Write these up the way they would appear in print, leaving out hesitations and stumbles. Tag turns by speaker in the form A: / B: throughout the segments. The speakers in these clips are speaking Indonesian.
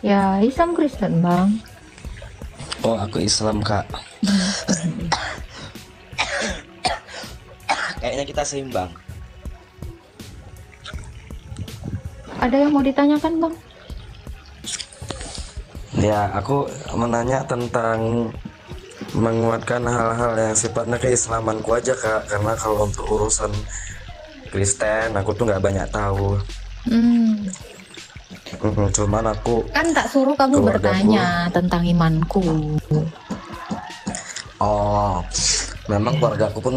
A: Ya, Islam Kristen, Bang.
B: Oh, aku Islam, Kak. Kayaknya kita seimbang.
A: Ada yang mau ditanyakan, Bang?
B: Ya, aku menanya tentang menguatkan hal-hal yang sifatnya keislamanku aja, Kak. Karena kalau untuk urusan Kristen, aku tuh nggak banyak tahu.
A: Hmm,
B: Cuman aku
A: kan tak suruh kamu
B: keluargaku.
A: bertanya tentang imanku.
B: Oh, memang keluargaku pun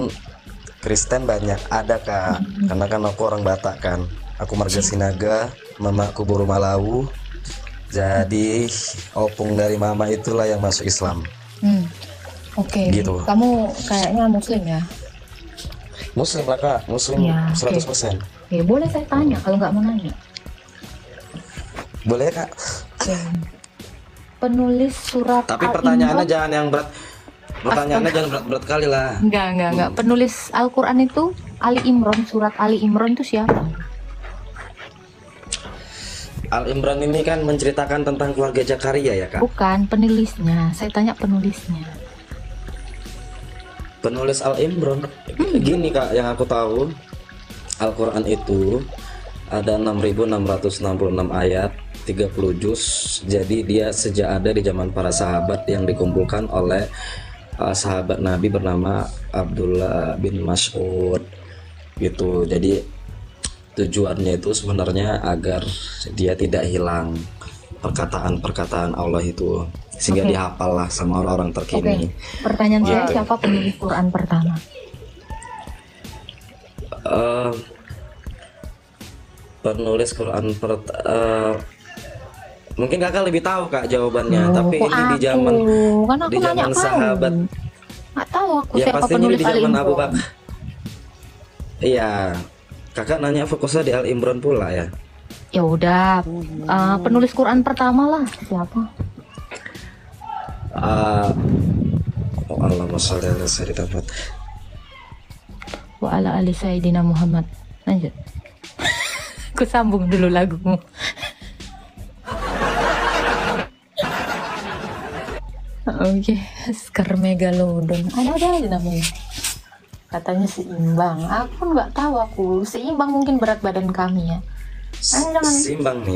B: Kristen banyak ada, Kak. Karena kan aku orang Batak kan. Aku marga Sinaga, mamaku Buru Malawu. Jadi opung dari mama itulah yang masuk Islam.
A: Oke,
B: Gitu.
A: kamu kayaknya Muslim ya?
B: Muslim lah, Kak. Muslim
A: Ya, oke.
B: 100%.
A: Oke, boleh saya tanya kalau nggak mau nanya?
B: Boleh, Kak.
A: Oke. Penulis surat
B: Tapi
A: Al-Imran.
B: pertanyaannya jangan yang berat. Pertanyaannya jangan berat-berat kali lah.
A: Enggak. Penulis Al-Quran itu Ali Imran, surat Ali Imran itu siapa?
B: Al Imran ini kan menceritakan tentang keluarga Zakaria ya, Kak.
A: Bukan penulisnya, saya tanya penulisnya.
B: Penulis Al Imran. Gini, Kak, yang aku tahu Al-Quran itu ada 6.666 ayat, 30 juz. Jadi dia sejak ada di zaman para sahabat yang dikumpulkan oleh sahabat Nabi bernama Abdullah bin Mas'ud gitu. Jadi tujuannya itu sebenarnya agar dia tidak hilang perkataan-perkataan Allah itu, sehingga
A: Oke.
B: dihafal lah sama orang-orang
A: Oke,
B: terkini.
A: pertanyaan saya,
B: Gitu.
A: siapa penulis Quran pertama?
B: Eh, penulis Quran mungkin kakak lebih tahu, Kak, jawabannya. Tapi
A: kok
B: ini di
A: aku?
B: zaman
A: Kan aku nanya kamu.
B: sahabat.
A: Nggak tahu aku
B: Ya
A: siapa
B: pastinya
A: penulis
B: di
A: Ali
B: zaman
A: Imran.
B: Abu Bakar. Iya, kakak nanya fokusnya di Al Imran pula ya.
A: Ya udah, penulis Quran pertama lah siapa?
B: Allahumma sholli ala sayyidina Muhammad.
A: Wa ala ali Sayyidina Muhammad. Lanjut. Aku sambung dulu lagumu. Oke, Megalodon. Ada aja namanya. Katanya seimbang. Aku nggak tahu aku. Seimbang mungkin berat badan kami ya. Jangan.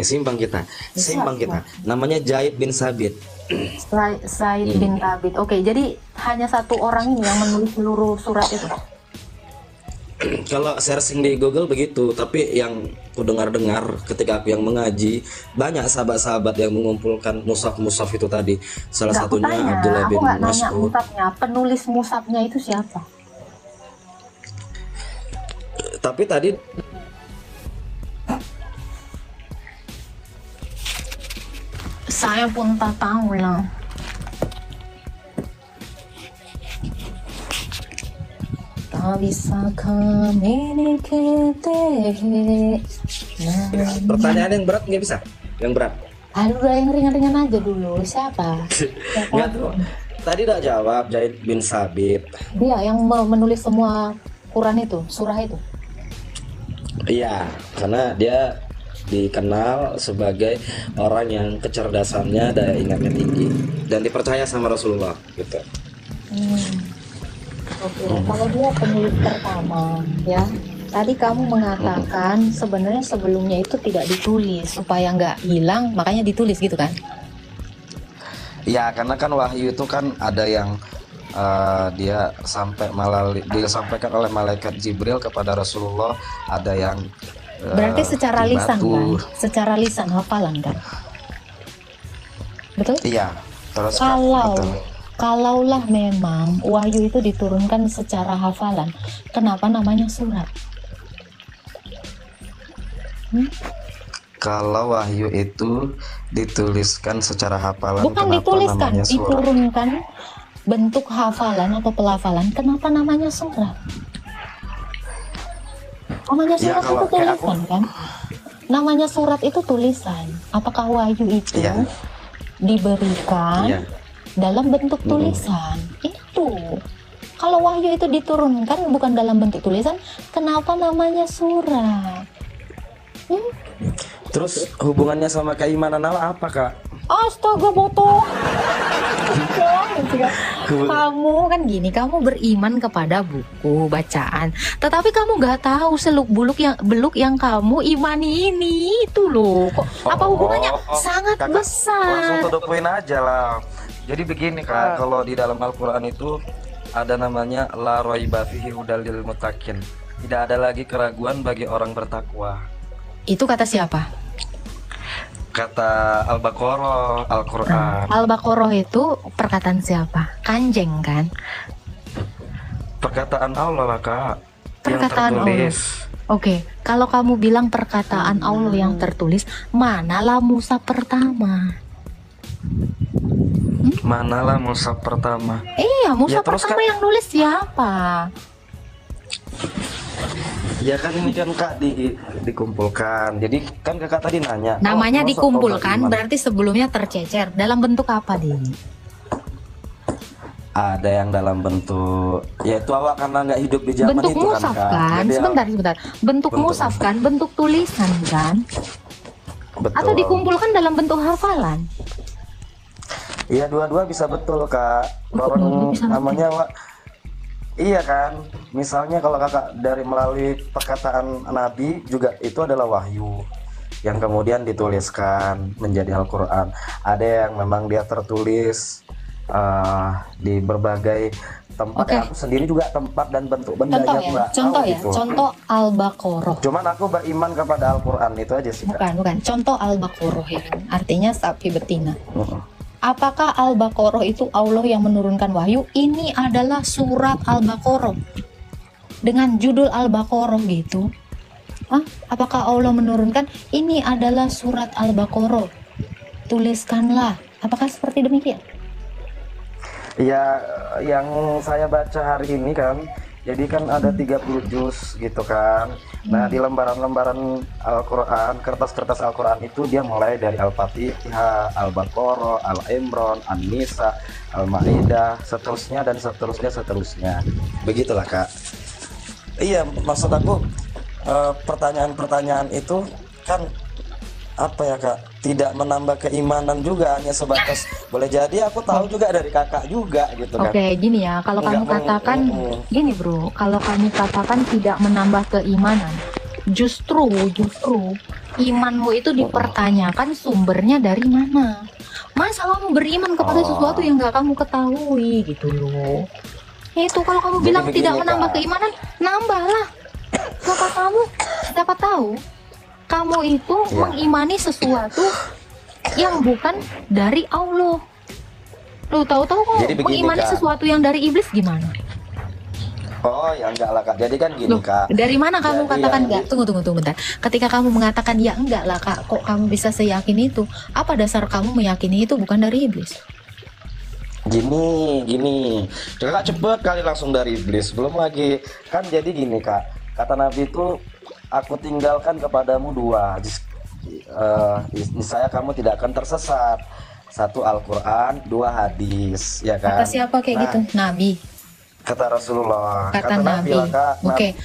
B: Simbang kita. Simbang kita. Namanya Zaid bin Sabit.
A: Said bin Thabit. Oke, jadi hanya satu orang ini yang menulis seluruh surat itu.
B: Kalau searching di Google begitu, tapi yang ku dengar-dengar ketika aku yang mengaji, banyak sahabat-sahabat yang mengumpulkan mushaf-mushaf itu tadi. Salah
A: Nggak, aku
B: satunya
A: tanya.
B: Abdullah
A: Aku
B: bin
A: nggak nanya
B: Mas'ud.
A: musabnya. Penulis musabnya itu siapa?
B: Tapi tadi
A: Saya pun tak tahu lah. Tak bisa kami
B: pertanyaan yang berat nggak bisa? Yang berat?
A: Aduh, yang ringan-ringan aja dulu. Siapa?
B: Nggak tuh. Tadi udah jawab, Zaid bin Sabit.
A: Dia yang menulis semua Quran itu, surah itu.
B: Iya, karena dia dikenal sebagai orang yang kecerdasannya, daya ingatnya tinggi, dan dipercaya sama Rasulullah gitu.
A: Oke, kalau dia penulis pertama, ya. Tadi kamu mengatakan sebenarnya sebelumnya itu tidak ditulis supaya nggak hilang, makanya ditulis gitu kan?
B: Ya, karena kan wahyu itu kan ada yang dia sampai malah disampaikan oleh malaikat Jibril kepada Rasulullah, ada yang
A: Berarti secara
B: di
A: lisan
B: batu.
A: kan? Secara lisan hafalan kan? Betul?
B: Iya, terus betul.
A: Kalaulah memang wahyu itu diturunkan secara hafalan, kenapa namanya surat?
B: Kalau wahyu itu dituliskan secara hafalan,
A: Bukan
B: kenapa
A: dituliskan,
B: namanya surat?
A: diturunkan bentuk hafalan atau pelafalan, kenapa namanya surat? Namanya
B: Ya,
A: surat
B: kalau
A: itu
B: kayak
A: tulisan kan? Namanya surat itu tulisan. Apakah wahyu itu
B: Iya.
A: diberikan
B: Iya.
A: dalam bentuk tulisan? Itu. Kalau wahyu itu diturunkan bukan dalam bentuk tulisan, kenapa namanya surat?
B: Terus hubungannya sama keimanan Allah apa, Kak?
A: Astaga, botol. Kamu kan gini, kamu beriman kepada buku bacaan, tetapi kamu nggak tahu seluk beluk yang kamu imani ini itu loh. Kok apa hubungannya sangat
B: Kakak
A: besar?
B: langsung to the point aja lah. Jadi begini Kak, kalau di dalam Al-Quran itu ada namanya la raiba fihi hudal lil muttaqin. Tidak ada lagi keraguan bagi orang bertakwa.
A: Itu kata siapa?
B: Kata Al-Baqarah, Al-Quran.
A: Al-Baqarah itu perkataan siapa? Kanjeng kan?
B: Perkataan Allah lah Kak, yang
A: Perkataan
B: tertulis.
A: Oke, kalau kamu bilang perkataan Allah yang tertulis, manalah Mushaf pertama?
B: Manalah mushaf pertama?
A: Iya, Mushaf
B: terus
A: pertama
B: kan-
A: yang nulis siapa?
B: Ya kan ini kan Kak dikumpulkan. Jadi kan Kakak tadi nanya.
A: Namanya
B: masa
A: dikumpulkan,
B: Allah iman?
A: berarti sebelumnya tercecer. Dalam bentuk apa, Di?
B: Ada yang dalam bentuk, yaitu awak karena nggak hidup di zaman
A: Bentuk
B: itu kan
A: mushaf
B: Kak.
A: kan?
B: Jadi,
A: Sebentar. Bentuk
B: Bentuk
A: mushaf kan? Bentuk tulisan kan?
B: betul.
A: Atau dikumpulkan dalam bentuk hafalan?
B: Iya, dua-dua bisa betul Kak.
A: Dua-dua
B: Orang
A: bisa betul.
B: namanya Wak. Iya kan. Misalnya kalau Kakak dari melalui perkataan Nabi juga itu adalah wahyu yang kemudian dituliskan menjadi Al-Quran. Ada yang memang dia tertulis di berbagai tempat.
A: Oke.
B: Aku sendiri juga tempat dan bentuk
A: Contoh
B: bendanya aku
A: ya,
B: nggak
A: contoh
B: tahu
A: ya,
B: gitu.
A: contoh Al-Baqarah.
B: Cuman aku beriman kepada Al-Quran itu aja sih Kak.
A: Bukan. Contoh Al-Baqarah ya kan? Artinya sapi betina.
B: Heeh.
A: Apakah Al-Baqarah itu Allah yang menurunkan wahyu? Ini adalah surat Al-Baqarah dengan judul Al-Baqarah gitu. Hah? Apakah Allah menurunkan ini adalah surat Al-Baqarah? Tuliskanlah. Apakah seperti demikian?
B: Ya, yang saya baca hari ini kan, jadi kan ada 30 juz gitu kan. Nah, di lembaran-lembaran Al-Quran, kertas-kertas Al-Quran itu dia mulai dari Al-Fatihah, Al-Baqarah, Al-Imran, An-Nisa, Al-Maidah, seterusnya dan seterusnya. Begitulah Kak. Iya, maksud aku pertanyaan-pertanyaan itu kan apa ya Kak, tidak menambah keimanan juga, hanya sebatas boleh jadi aku tahu juga dari kakak juga gitu kan.
A: Oke, gini ya, kalau kamu
B: Nggak
A: katakan gini bro, kalau kamu katakan tidak menambah keimanan, justru imanmu itu dipertanyakan sumbernya dari mana. Masa kamu beriman kepada sesuatu yang nggak kamu ketahui gitu loh. Itu kalau kamu
B: Jadi
A: bilang
B: begini,
A: tidak menambah
B: Kak.
A: keimanan, nambahlah. Siapa tahu kamu itu
B: Ya.
A: mengimani sesuatu yang bukan dari Allah. Lu tahu-tahu kok
B: Jadi begini,
A: mengimani
B: Kak.
A: sesuatu yang dari iblis gimana?
B: Oh ya enggak lah Kak, jadi kan gini
A: Loh,
B: Kak.
A: dari mana kamu
B: Jadi
A: katakan
B: yang
A: enggak? Tunggu bentar. Ketika kamu mengatakan ya enggak lah Kak, kok kamu bisa seyakin itu? Apa dasar kamu meyakini itu bukan dari iblis?
B: Gini, kakak cepet kali langsung dari iblis. Belum lagi kan, jadi gini Kak, kata Nabi itu aku tinggalkan kepadamu dua, saya kamu tidak akan tersesat. Satu Al-Quran, dua hadis, ya kan?
A: Kata siapa kayak
B: Nah,
A: gitu? Nabi.
B: Kata Rasulullah.
A: Kata Nabi.
B: lah, Kak.
A: Oke.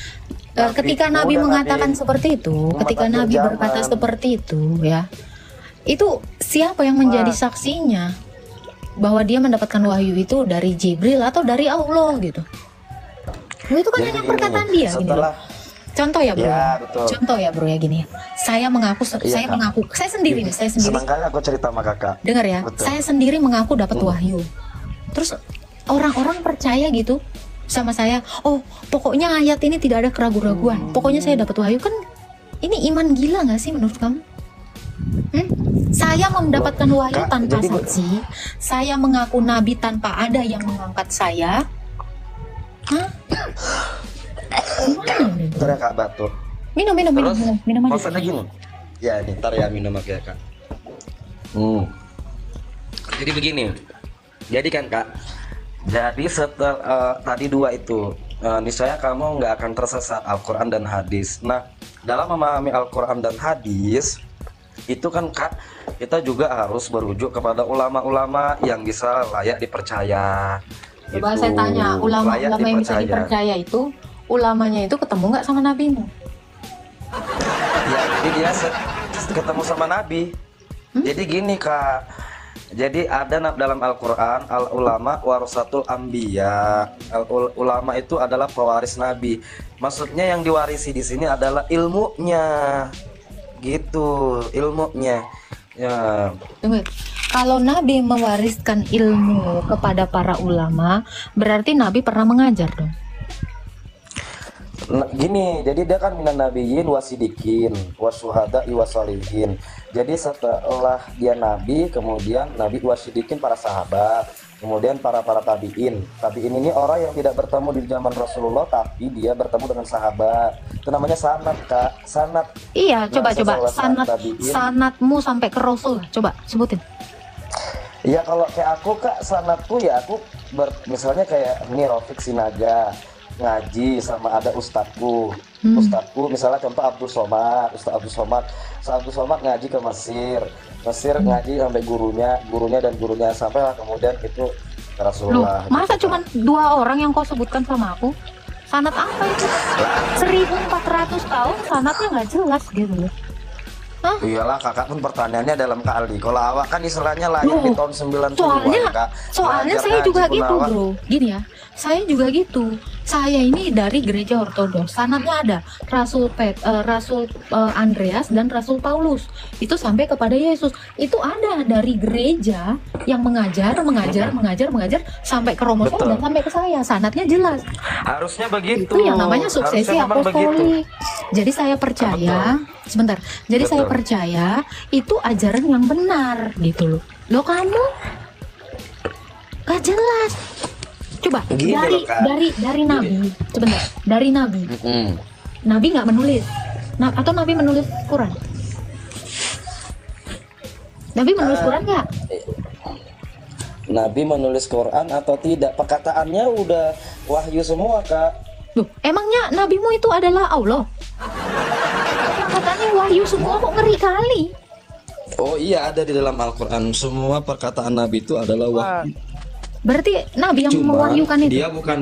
B: Nabi-
A: Ketika Nabi
B: udah
A: mengatakan
B: Nabi
A: seperti itu, ketika
B: umat
A: Nabi
B: akhir
A: berkata
B: zaman.
A: seperti itu, ya, itu siapa yang menjadi saksinya bahwa dia mendapatkan wahyu itu dari Jibril atau dari Allah gitu? Nah, itu kan
B: Jadi
A: hanya
B: gini,
A: perkataan dia. Gini loh.
B: setelah
A: Contoh ya bro,
B: Ya, betul.
A: contoh ya bro ya gini. Saya mengaku,
B: Iya, Kak.
A: saya sendiri
B: senang kali aku cerita sama kakak.
A: dengar ya,
B: Betul.
A: saya sendiri mengaku dapat wahyu. Terus orang-orang percaya gitu sama saya. Oh, pokoknya ayat ini tidak ada keraguan-raguan. Pokoknya saya dapat wahyu. Kan ini iman gila nggak sih menurut kamu? Saya mendapatkan wahyu
B: Kak,
A: tanpa
B: jadi
A: saksi. Saya mengaku nabi tanpa ada yang mengangkat saya. Hah? Gimana ini?
B: Bentar ya Kak, batuk.
A: Minum aja.
B: Maksudnya gini. Ya, ini ntar ya minum lagi ya Kak. Jadi begini. Jadi kan Kak. Jadi setelah tadi dua itu, niscaya kamu nggak akan tersesat, Al-Quran dan hadis. Nah, dalam memahami Al-Quran dan hadis, itu kan Kak, kita juga harus berujuk kepada ulama-ulama yang bisa layak dipercaya.
A: Coba
B: Itu,
A: saya tanya,
B: layak
A: ulama-ulama yang bisa dipercaya itu, ulamanya itu ketemu nggak sama nabimu?
B: Ya, jadi dia ketemu sama Nabi. Jadi gini Kak, Jadi ada dalam Al-Quran, al-ulama warasatul anbiya. Ulama itu adalah pewaris nabi. Maksudnya yang diwarisi di sini adalah ilmunya, gitu, ilmunya. Ya,
A: Tunggu. Kalau Nabi mewariskan ilmu kepada para ulama, berarti Nabi pernah mengajar dong.
B: nah, gini, jadi dia kan minan nabiyyin wasidikin wasyuhada'i wasolihin. Jadi setelah dia nabi, kemudian nabi wasidikin para sahabat, kemudian para tabiin. Tabiin ini orang yang tidak bertemu di zaman Rasulullah, tapi dia bertemu dengan sahabat. Itu namanya sanad, Kak. Sanad.
A: Iya, coba
B: setelah tabiin.
A: sanatmu sampai ke Rasul, coba sebutin.
B: Ya kalau kayak aku, Kak, sanadku ya aku misalnya kayak ini Rafiq Sinaga ngaji sama ada ustadku. Ustadku misalnya contoh Abdul Somad, Ustaz Abdul Somad. Ustaz Abdul Somad ngaji ke Mesir ngaji sampai gurunya dan gurunya sampai kemudian itu ke
A: Loh,
B: Rasulullah.
A: masa
B: gitu,
A: cuma
B: Kak.
A: 2 orang yang kau sebutkan sama aku? Sanat apa itu? 1400 tahun sanatnya nggak jelas gitu loh. Hah?
B: Iyalah, Kakak pun pertanyaannya dalam kali. Kalau awak kan istilahnya lahir di
A: Loh,
B: tahun 90-an, Kak.
A: Soalnya
B: Belajar
A: saya
B: ngaji
A: juga
B: pun
A: gitu
B: awak.
A: bro. Gini ya, saya juga gitu. Saya ini dari gereja ortodoks. Sanatnya ada Rasul Andreas dan Rasul Paulus. Itu sampai kepada Yesus. Itu ada dari gereja yang mengajar sampai ke Romo
B: Betul.
A: dan sampai ke saya. Sanatnya jelas.
B: Harusnya begitu.
A: Itu yang namanya suksesi
B: Harusnya memang begitu.
A: apostolik. Jadi saya percaya, sebentar. Jadi saya
B: Betul.
A: percaya itu ajaran yang benar gitu loh. Loh kamu gak jelas. Coba
B: Gini loh, Kak.
A: dari Nabi, sebentar. Dari Nabi.
B: Mm.
A: Nabi nggak menulis. Atau Nabi menulis Quran? Nabi menulis Quran nggak?
B: Nabi menulis Quran atau tidak? Perkataannya udah wahyu semua, Kak.
A: Loh, emangnya nabimu itu adalah Allah? Katanya wahyu semua, kok ngeri kali.
B: Oh iya, ada di dalam Al-Quran. Semua perkataan Nabi itu adalah wahyu.
A: Berarti Nabi yang mewahyukan itu.
B: Dia bukan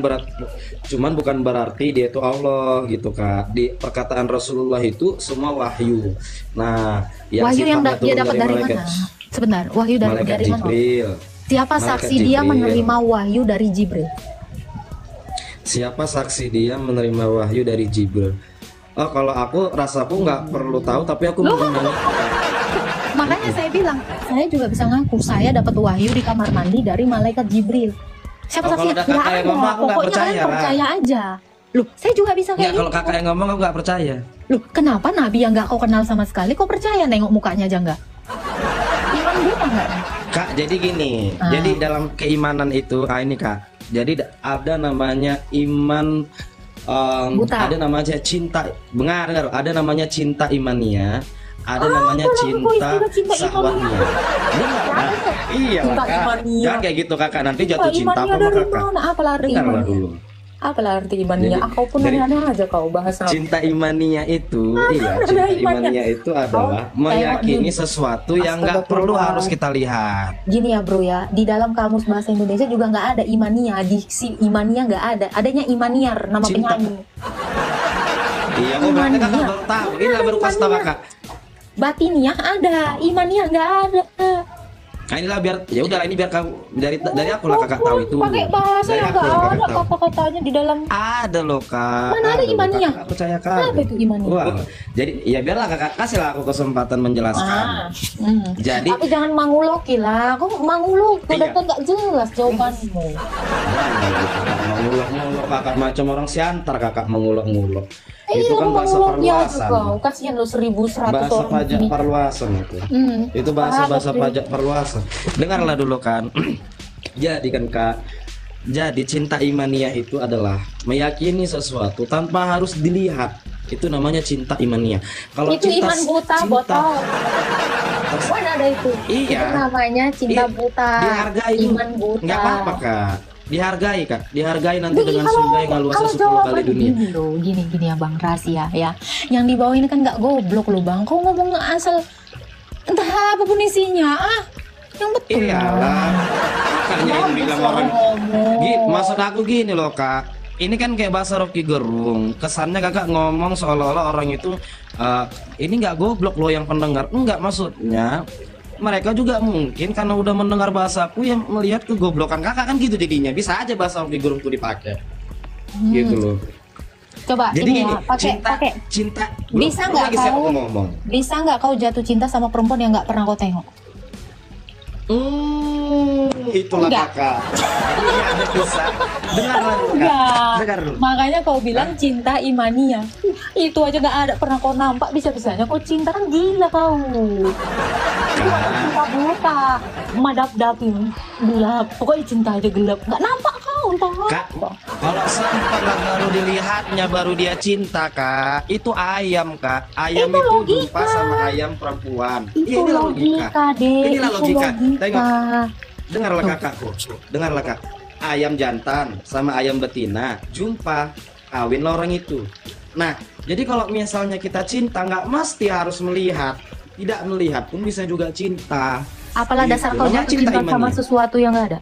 B: berarti dia itu Allah gitu, Kak. Di perkataan Rasulullah itu semua wahyu. Nah,
A: Wahyu yang
B: sifatnya
A: dia
B: turun
A: dapat dari
B: malaikat,
A: mana? Sebentar, wahyu
B: malaikat
A: dari mana?
B: Jibril.
A: Siapa
B: Malaikat
A: saksi dia
B: Jibril.
A: menerima wahyu dari Jibril?
B: Siapa saksi dia menerima wahyu dari Jibril? Oh, kalau aku rasaku nggak perlu tahu, tapi aku mau nanya.
A: Makanya saya bilang, saya juga bisa ngaku saya dapat wahyu di kamar mandi dari malaikat Jibril. Siapa
B: Oh, kalau
A: saksinya?
B: ada kakak
A: Nggak
B: yang ngomong, aku nggak
A: pokoknya
B: percaya,
A: kalian percaya aja. Loh, saya juga bisa
B: Ya,
A: kayak
B: kalau
A: gitu.
B: kakak yang ngomong aku nggak percaya.
A: Loh, kenapa Nabi yang nggak kau kenal sama sekali, kau percaya nengok mukanya aja nggak? Iman buta nggak?
B: Kak, jadi gini. Jadi dalam keimanan itu, ini Kak. Jadi ada namanya iman,
A: Buta.
B: ada namanya cinta. Dengar, ada namanya cinta imania, ada namanya
A: apa lah,
B: cinta
A: kok istilah cinta
B: sahwatnya. Dengar, nah, iya lah,
A: Cinta
B: Kak.
A: imania.
B: Jangan kayak gitu, Kakak. Nanti jatuh cinta
A: Imannya
B: apa sama
A: dari
B: Kakak?
A: mana? Apalah arti
B: Dengarlah
A: imannya?
B: dulu.
A: Apalah arti imannya?
B: Jadi-
A: Aku pun
B: dari-
A: aneh aja kau bahas apa.
B: Cinta imania itu, iya,
A: ada
B: cinta
A: imannya.
B: imania itu adalah
A: Oh,
B: meyakini
A: tengok nih.
B: sesuatu yang nggak perlu
A: Astagfirullah.
B: harus kita lihat.
A: Gini ya bro ya, di dalam kamus bahasa Indonesia juga nggak ada imania, diksi imania nggak ada, adanya imaniar, nama
B: Cinta.
A: penyanyi.
B: Iya, kok berarti Kakak
A: Imania.
B: baru tahu. Ini baru kasih tahu Kakak.
A: Batiniah ada, imaniah nggak ada.
B: Nah, inilah biar ya udah ini biar kamu dari aku lah Kakak tahu itu.
A: Pakai bahasa
B: Dari
A: yang
B: aku
A: nggak
B: lah Kakak
A: ada
B: tahu.
A: kata-katanya di dalam.
B: Ada loh, Kak.
A: Mana ada
B: loh,
A: imannya?
B: Kakak percaya Kak.
A: Apa itu imannya?
B: Wah, jadi ya biarlah Kakak kasihlah aku kesempatan menjelaskan. Jadi
A: Tapi jangan manguloki lah, kok mangulok,
B: Iya.
A: udah nggak jelas jawabanmu.
B: mengulok-ngulok Kakak macam orang siantar Kakak mengulok-ngulok. Itu
A: Iya,
B: kan bahasa
A: manguloknya
B: perluasan.
A: kau, kasihan lo 1.100
B: Bahasa
A: orang
B: pajak
A: di sini.
B: perluasan itu. Itu bahasa pajak perluasan. Dengarlah dulu kan. Jadi kan Kak, jadi cinta imania itu adalah meyakini sesuatu tanpa harus dilihat. Itu namanya cinta imania. Kalau
A: Itu iman buta, botol. Mana ada itu?
B: Iya.
A: Itu namanya cinta
B: Iya,
A: buta.
B: dihargai
A: Iman buta.
B: nggak apa-apa Kak. Dihargai Kak, dihargai nanti
A: Jadi
B: dengan surga yang nggak luasnya 10 kali
A: jawaban
B: dunia.
A: Gini loh, gini ya Bang rahasia ya. Yang di bawah ini kan nggak goblok loh Bang. Kau ngomong asal entah apapun isinya. Yang betul.
B: Iyalah, makanya itu bilang orang.
A: ngomong.
B: Maksud aku gini loh Kak. Ini kan kayak bahasa Rocky Gerung. Kesannya Kakak ngomong seolah-olah orang itu ini nggak goblok loh yang pendengar. Enggak, maksudnya mereka juga mungkin karena udah mendengar bahasaku yang melihat kegoblokan kakak kan gitu, jadinya bisa aja bahasa Rocky Gerung tuh dipakai. Gitu loh.
A: Coba
B: Jadi
A: ini
B: gini,
A: ya, pakai
B: cinta.
A: bisa nggak
B: lagi siapa
A: kau
B: ngomong?
A: bisa nggak kau jatuh cinta sama perempuan yang nggak pernah kau tengok?
B: Itulah
A: Enggak.
B: kakak. Ini ada kisah. Dengarlah dulu, Kak.
A: Enggak.
B: Dengar dulu.
A: Makanya kau bilang cinta imania. Itu aja nggak ada pernah kau nampak, bisa-bisanya kau cinta, kan gila kau. Itu ada cinta buta, madap-dapin, gelap. Pokoknya cinta aja gelap. Nggak nampak kau, entah
B: Kak,
A: apa.
B: kalau sempat baru dilihatnya baru dia cinta, Kak. Itu ayam, Kak. Ayam
A: Itu
B: itu
A: logika.
B: jumpa sama ayam perempuan.
A: Itu
B: Iya, inilah
A: logika, deh.
B: Inilah
A: Itu
B: logika. Tengok.
A: logika.
B: Dengarlah kakakku. Dengarlah, Kak. Ayam jantan sama ayam betina jumpa, kawin orang itu. Nah, jadi kalau misalnya kita cinta nggak mesti harus melihat. Tidak melihat pun bisa juga cinta.
A: Apalah
B: Gitu.
A: dasar kau
B: Namanya
A: jatuh cinta sama
B: imani.
A: sesuatu yang nggak ada?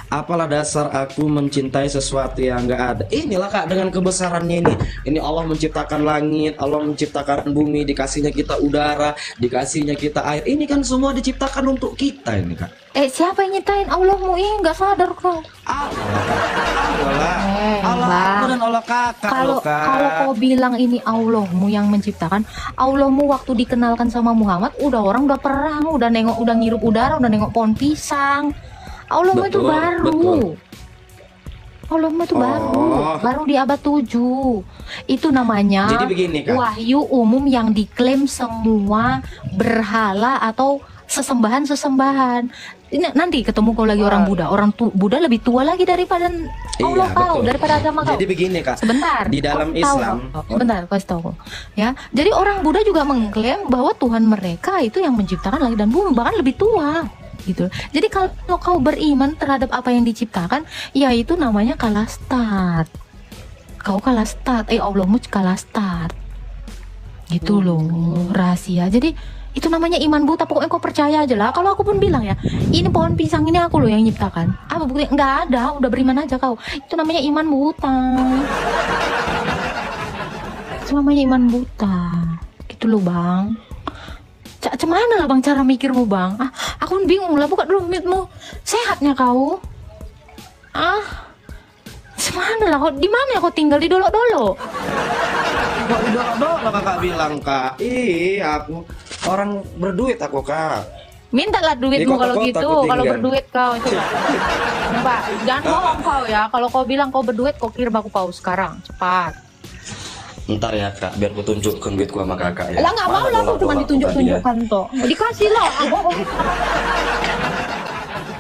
B: Apalah dasar aku mencintai sesuatu yang nggak ada. Inilah Kak, dengan kebesarannya ini. Ini Allah menciptakan langit, Allah menciptakan bumi, dikasihnya kita udara, dikasihnya kita air. Ini kan semua diciptakan untuk kita ini, Kak.
A: Siapa yang nyiptain? Allahmu, nggak sadar kau.
B: Allah, Allah
A: Mbak.
B: aku dan Allah kakak
A: Kalau
B: loh, Kak.
A: kalau kau bilang ini Allahmu yang menciptakan, Allahmu waktu dikenalkan sama Muhammad, udah perang, udah nengok, udah ngirup udara, udah nengok pohon pisang. Allahmu itu
B: Betul,
A: baru.
B: betul.
A: Allahmu itu
B: Oh.
A: baru di abad 7. Itu namanya
B: Jadi begini, Kak.
A: wahyu umum yang diklaim semua berhala atau sesembahan. Ini nanti ketemu kau lagi orang Buddha. Buddha lebih tua lagi daripada Allah
B: Iya,
A: kau,
B: betul.
A: daripada agama kau.
B: Jadi begini, Kak.
A: Sebentar.
B: Di dalam
A: kau tahu,
B: Islam,
A: sebentar, kasih tahu. Ya, jadi orang Buddha juga mengklaim bahwa Tuhan mereka itu yang menciptakan langit dan bumi, bahkan lebih tua. Gitu. Jadi kalau kau beriman terhadap apa yang diciptakan, ya itu namanya kalah start. Kau kalah start, Allahmu kalah start. Gitu loh, rahasia. Jadi itu namanya iman buta. Pokoknya kau percaya aja lah. Kalau aku pun bilang ya, ini pohon pisang ini aku loh yang nyiptakan. Apa bukti? Nggak ada, udah beriman aja kau. Itu namanya iman buta. Itu namanya iman buta. Gitu loh bang. Cuman lah bang cara mikirmu bang. Aku pun bingung lah. Buka dulu mitmu. Sehatnya kau? Cuman lah. Di mana kau tinggal? Di Dolok-Dolok?
B: kok didorong-dorong kakak bilang, Kak. Aku orang berduit aku, Kak.
A: Mintalah duitmu
B: Di
A: kalau
B: kota-kota
A: gitu.
B: aku
A: Kalau
B: tinggal.
A: berduit kau coba. Coba jangan bohong kau ya. Kalau kau bilang kau berduit, kau kirim aku kau sekarang. Cepat.
B: Ntar ya, Kak, biar ku tunjukkan duitku sama kakak ya.
A: Lah nggak mau
B: Mana
A: lah, aku
B: dolar-dolar
A: cuma
B: aku
A: ditunjuk-tunjukkan toh. Dikasih lah.
B: tadi ya?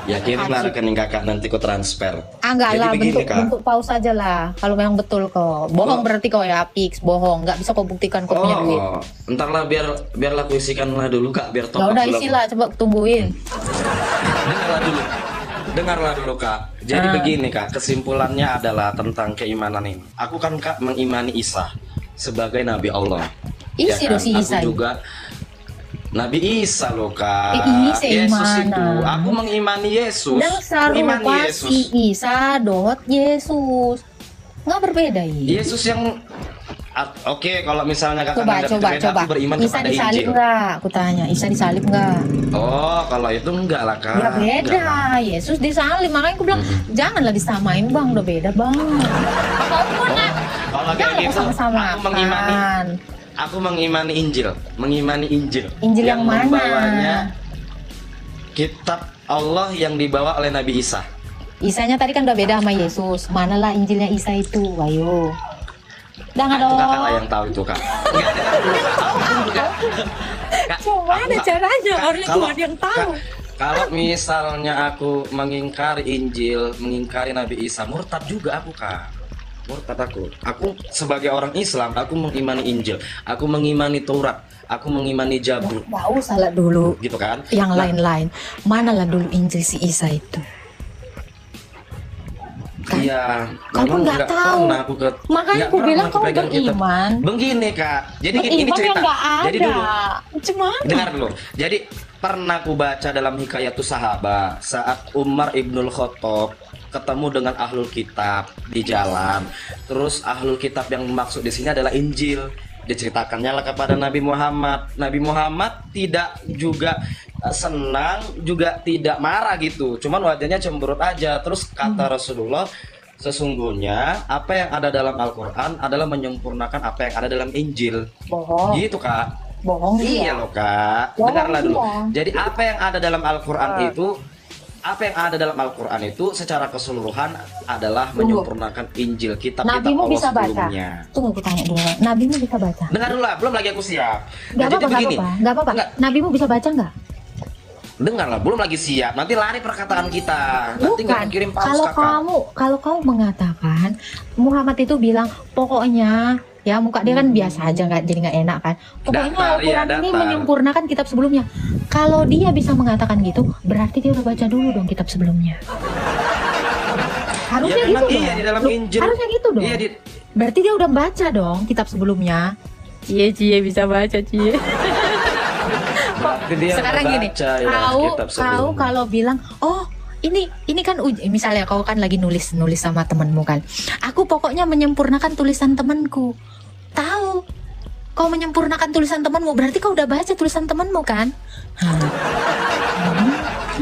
B: Ya kirimlah rekening kakak, nanti ku transfer.
A: Enggak
B: Jadi
A: lah,
B: begini, Kak.
A: bentuk paus aja lah. Kalau memang betul kok. Bohong berarti kau ya, fix bohong. Nggak bisa kau buktikan kau punya duit.
B: Ntar lah biarlah ku isikan lah dulu, Kak, biar top
A: Ya
B: up
A: udah
B: dulu.
A: isilah, coba tungguin.
B: Dengarlah dulu, Kak. Jadi begini, Kak, kesimpulannya adalah tentang keimanan ini. Aku kan, Kak, mengimani Isa sebagai Nabi Allah.
A: Isi dong si Isa.
B: Aku juga Nabi Isa loh, Kak.
A: Isa
B: Yesus
A: mana?
B: itu. Aku mengimani Yesus.
A: Dasar
B: Mengimani
A: rupa
B: Yesus.
A: si Isa dot Yesus. Nggak berbeda ya.
B: Yesus yang oke, kalau misalnya kakak
A: Coba,
B: nggak
A: coba,
B: berbeda,
A: coba.
B: aku beriman
A: Isa
B: kepada
A: disalib
B: Injil.
A: nggak? Aku tanya, Isa disalib nggak?
B: Oh, kalau itu enggak lah, Kak.
A: Ya beda.
B: Enggak.
A: Yesus disalib, makanya aku bilang janganlah disamain bang, udah beda bang. Apapun lah.
B: Kalau kayak
A: Jangan
B: gitu,
A: sama-sama.
B: aku mengimani Injil, mengimani Injil.
A: Injil yang mana?
B: Membawanya kitab Allah yang dibawa oleh Nabi Isa.
A: Isanya tadi kan udah beda sama Yesus. Manalah Injilnya Isa itu? Ayo. Jangan
B: Itu
A: dong.
B: kakak lah yang tahu itu, Kak.
A: Coba ada caranya, harusnya cuma dia yang tahu.
B: Kalau misalnya aku mengingkari Injil, mengingkari Nabi Isa, murtad juga aku, Kak. Murtad aku. Aku sebagai orang Islam, aku mengimani Injil, aku mengimani Taurat, aku mengimani Zabur,
A: Nggak usah lah dulu.
B: gitu kan?
A: Yang
B: Nah,
A: lain-lain. Manalah dulu Injil si Isa itu.
B: Iya,
A: Kamu
B: memang
A: nggak tahu.
B: pernah aku
A: Makanya
B: nggak
A: aku
B: pernah
A: bilang
B: aku
A: kamu
B: pegang kitab.
A: beriman.
B: Begini, Kak. Jadi ini
A: Beriman
B: cerita.
A: yang nggak ada.
B: Jadi dulu,
A: Cuman
B: dengar dulu. Jadi pernah aku baca dalam Hikayatus Sahabat saat Umar Ibnul Khattab ketemu dengan ahlul kitab di jalan. Terus ahlul kitab yang maksud di sini adalah Injil. Diceritakannya lah kepada Nabi Muhammad. Nabi Muhammad tidak juga senang, juga tidak marah gitu. Cuman wajahnya cemberut aja. Terus kata Rasulullah, sesungguhnya apa yang ada dalam Al-Quran adalah menyempurnakan apa yang ada dalam Injil.
A: Bohong.
B: Gitu Kak.
A: Bohong
B: Iya
A: dia.
B: loh Kak.
A: Bohong
B: Dengarlah dulu.
A: dia.
B: Jadi apa yang ada dalam Al-Quran itu, apa yang ada dalam Al-Quran itu secara keseluruhan adalah menyempurnakan Injil, kitab
A: Nabimu
B: Allah
A: bisa baca.
B: sebelumnya.
A: Tunggu aku tanya dulu. Nabimu bisa baca?
B: Dengar dulu lah, belum lagi aku siap.
A: Gak
B: Nah, jadi
A: apa-apa, gak
B: begini.
A: apa-apa. Gak apa-apa.
B: Enggak,
A: Nabimu bisa baca nggak?
B: dengarlah, belum lagi siap. Nanti lari perkataan kita. Nanti nggak
A: Bukan.
B: kirim paus
A: Kalau
B: kakak.
A: kalau kamu mengatakan Muhammad itu bilang pokoknya ya muka dia kan biasa aja nggak jadi nggak enak kan. Pokoknya
B: Datar, iya,
A: Al-Quran ini
B: datar.
A: menyempurnakan kitab sebelumnya. Kalau dia bisa mengatakan gitu, berarti dia udah baca dulu dong kitab sebelumnya. Harusnya
B: Ya,
A: gitu
B: memang
A: dong.
B: iya, di dalam
A: Loh,
B: Injil.
A: harusnya gitu dong.
B: Iya,
A: Berarti dia udah baca dong kitab sebelumnya. Cie bisa baca cie.
B: berarti dia
A: Sekarang gini,
B: baca ya,
A: kau
B: kitab
A: kau
B: sebelumnya.
A: kalau bilang, oh ini kan misalnya kau kan lagi nulis sama temenmu kan, aku pokoknya menyempurnakan tulisan temanku. Tahu? Kau menyempurnakan tulisan temanmu, berarti kau udah baca tulisan temanmu kan?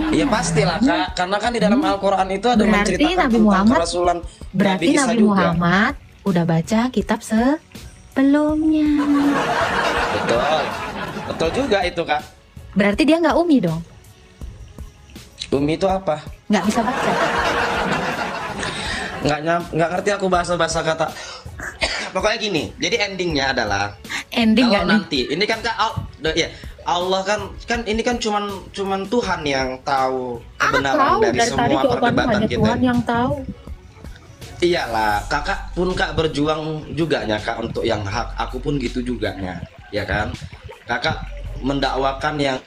B: Iya pastilah Kak, karena kan di dalam Al-Quran itu ada
A: Berarti
B: menceritakan
A: Nabi
B: tentang
A: Muhammad-
B: kerasulan
A: Berarti
B: Nabi Isa
A: Nabi
B: juga.
A: Muhammad udah baca kitab sebelumnya.
B: Betul, betul juga itu Kak.
A: Berarti dia nggak umi dong,
B: Umi itu apa?
A: nggak bisa baca.
B: Nggak ngerti aku bahasa kata. Pokoknya gini, jadi endingnya adalah
A: Ending
B: kalau
A: nggak nih?
B: nanti ini kan Kak, ya Allah kan ini kan cuman Tuhan yang tahu kebenaran
A: Tahu
B: dari
A: dari tadi
B: semua
A: jawabanmu
B: perdebatan
A: hanya
B: kita.
A: Tuhan yang tahu.
B: Iyalah, kakak pun Kak berjuang juga ya Kak untuk yang hak. Aku pun gitu juga ya kan. Kakak mendakwakan yang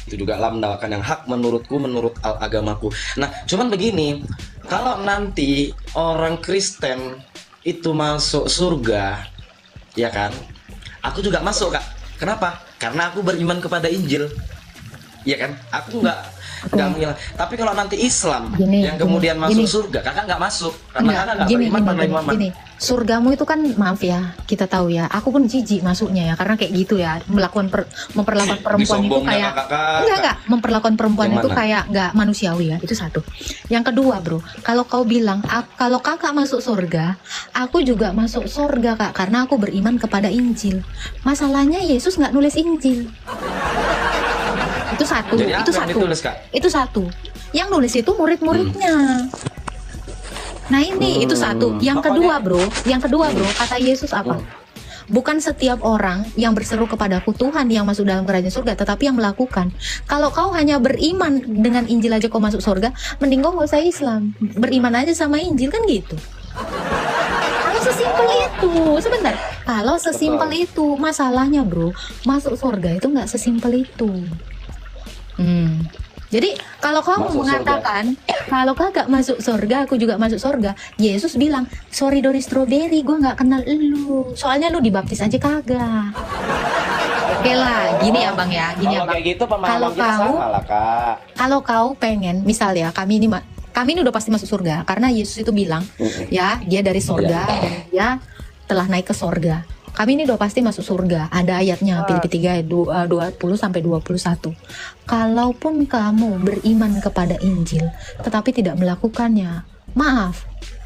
B: itu juga lah, mendakwakan yang hak menurutku, menurut agamaku. Nah, cuman begini, kalau nanti orang Kristen itu masuk surga, ya kan? Aku juga masuk Kak. Kenapa? Karena aku beriman kepada Injil. Ya kan? Aku nggak ngilang. Tapi kalau nanti Islam yang kemudian masuk surga, kakak nggak masuk karena kakak nggak beriman pada Muhammad.
A: Gini, surgamu itu kan maaf ya, kita tahu ya. Aku pun jijik masuknya ya, karena kayak gitu ya, memperlakukan perempuan itu
B: Disombongnya
A: kayak
B: kakak.
A: enggak, memperlakukan perempuan
B: Yang
A: itu
B: mana?
A: kayak nggak manusiawi ya. Itu satu. Yang kedua, bro, kalau kau bilang kalau kakak masuk surga, aku juga masuk surga kak, karena aku beriman kepada Injil. Masalahnya Yesus nggak nulis Injil. Itu satu.
B: Jadi apa
A: Itu
B: yang
A: satu.
B: ditulis, Kak?
A: Itu satu. Yang nulis itu murid-muridnya. Nah ini itu satu. Yang kedua bro, kata Yesus apa? Bukan setiap orang yang berseru kepadaku Tuhan yang masuk dalam kerajaan surga, tetapi yang melakukan. Kalau kau hanya beriman dengan Injil aja kau masuk surga, mending kau nggak usah Islam, beriman aja sama Injil kan gitu. Kalau sesimpel itu, sebentar. Kalau sesimpel itu, masalahnya bro, masuk surga itu nggak sesimpel itu. Jadi kalau kamu
B: Masuk
A: mengatakan kalau kakak masuk surga, aku juga masuk surga, Yesus bilang sorry Dori Strawberry, gue nggak kenal lu, soalnya lu dibaptis aja kagak. Oke lah, gini ya bang ya, gini ya
B: Kalau
A: bang.
B: kayak gitu pemahaman kita sama lah Kak.
A: Kalau kau pengen, misal ya kami ini udah pasti masuk surga karena Yesus itu bilang ya dia dari surga dan dia telah naik ke surga. Kami ini udah pasti masuk surga. Ada ayatnya Filipi 3 ayat 20 sampai 21. Kalaupun kamu beriman kepada Injil tetapi tidak melakukannya, maaf,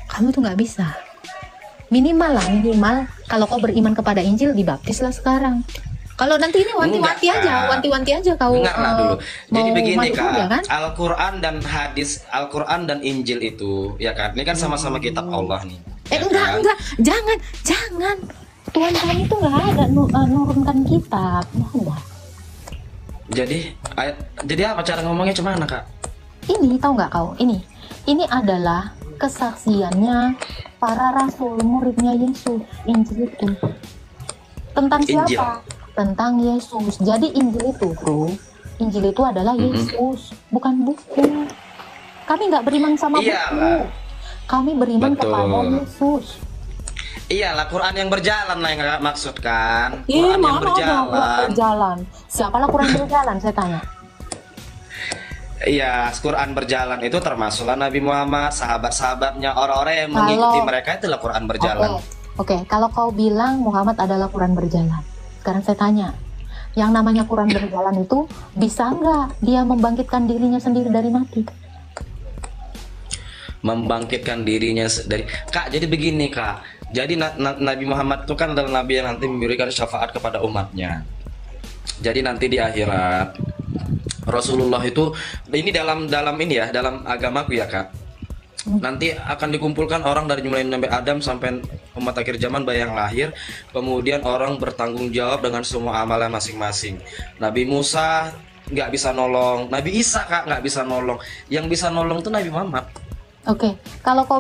A: kamu tuh nggak bisa. Minimal kalau kau beriman kepada Injil dibaptislah sekarang. Kalau nanti ini wanti-wanti aja kau
B: Dengarlah dulu. Jadi
A: mau
B: begini
A: masuk surga,
B: Kak,
A: kan?
B: Al-Quran dan hadis, Al-Quran dan Injil itu, ya kan? Ini kan sama-sama kitab Allah nih. ya kan?
A: Enggak, jangan. Tuhan kami itu nggak ada nurunkan kitab, nggak ada.
B: Jadi apa cara ngomongnya cuman Kak?
A: Ini tahu nggak kau? Ini adalah kesaksiannya para rasul muridnya Yesus. Injil itu tentang siapa?
B: Injil.
A: Tentang Yesus. Jadi Injil itu bro, Injil itu adalah Yesus, bukan buku. Kami nggak beriman sama
B: Iyalah.
A: buku. Kami beriman
B: Betul.
A: kepada Yesus.
B: Iyalah, Quran yang berjalan lah yang Kakak maksud kan?
A: Ih,
B: Quran yang
A: mana ada
B: berjalan.
A: Quran berjalan? Siapalah Quran berjalan? Saya tanya.
B: Iya, Quran berjalan itu termasuklah Nabi Muhammad, sahabat-sahabatnya, orang-orang yang mengikuti mereka itulah Quran berjalan.
A: Oke. Oke, kalau kau bilang Muhammad adalah Quran berjalan, sekarang saya tanya, yang namanya Quran berjalan itu bisa nggak dia membangkitkan dirinya sendiri dari mati?
B: Membangkitkan dirinya dari Kak, jadi begini Kak, jadi Nabi Muhammad itu kan adalah Nabi yang nanti memberikan syafaat kepada umatnya. Jadi nanti di akhirat Rasulullah itu, ini dalam ini ya, dalam agamaku ya Kak, nanti akan dikumpulkan orang dari mulai Nabi Adam sampai umat akhir zaman bayang lahir, kemudian orang bertanggung jawab dengan semua amalan masing-masing. Nabi Musa nggak bisa nolong, Nabi Isa Kak nggak bisa nolong, yang bisa nolong tuh Nabi Muhammad.
A: Oke, kalau kau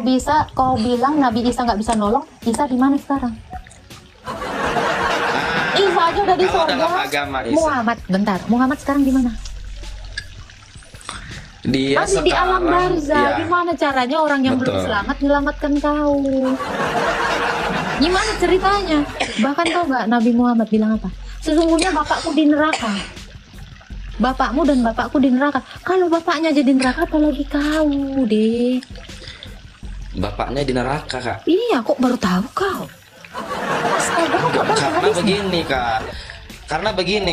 A: bilang Nabi Isa nggak bisa nolong, Isa di mana sekarang? Isa aja udah di
B: Kalau
A: surga.
B: dalam agama Isa,
A: Muhammad, bentar, Muhammad sekarang di mana?
B: dia
A: Masih di alam
B: sekarang
A: barzah.
B: ya,
A: Gimana caranya orang yang belum
B: betul.
A: selamat menyelamatkan kau? Gimana ceritanya? Bahkan tau nggak Nabi Muhammad bilang apa? Sesungguhnya bapakku di neraka. Bapakmu dan bapakku di neraka. Kalau bapaknya jadi neraka, apalagi kau, deh.
B: Bapaknya di neraka Kak.
A: Iya, kok baru tahu kau? Astaga, kok baru
B: Karena
A: hadisnya?
B: begini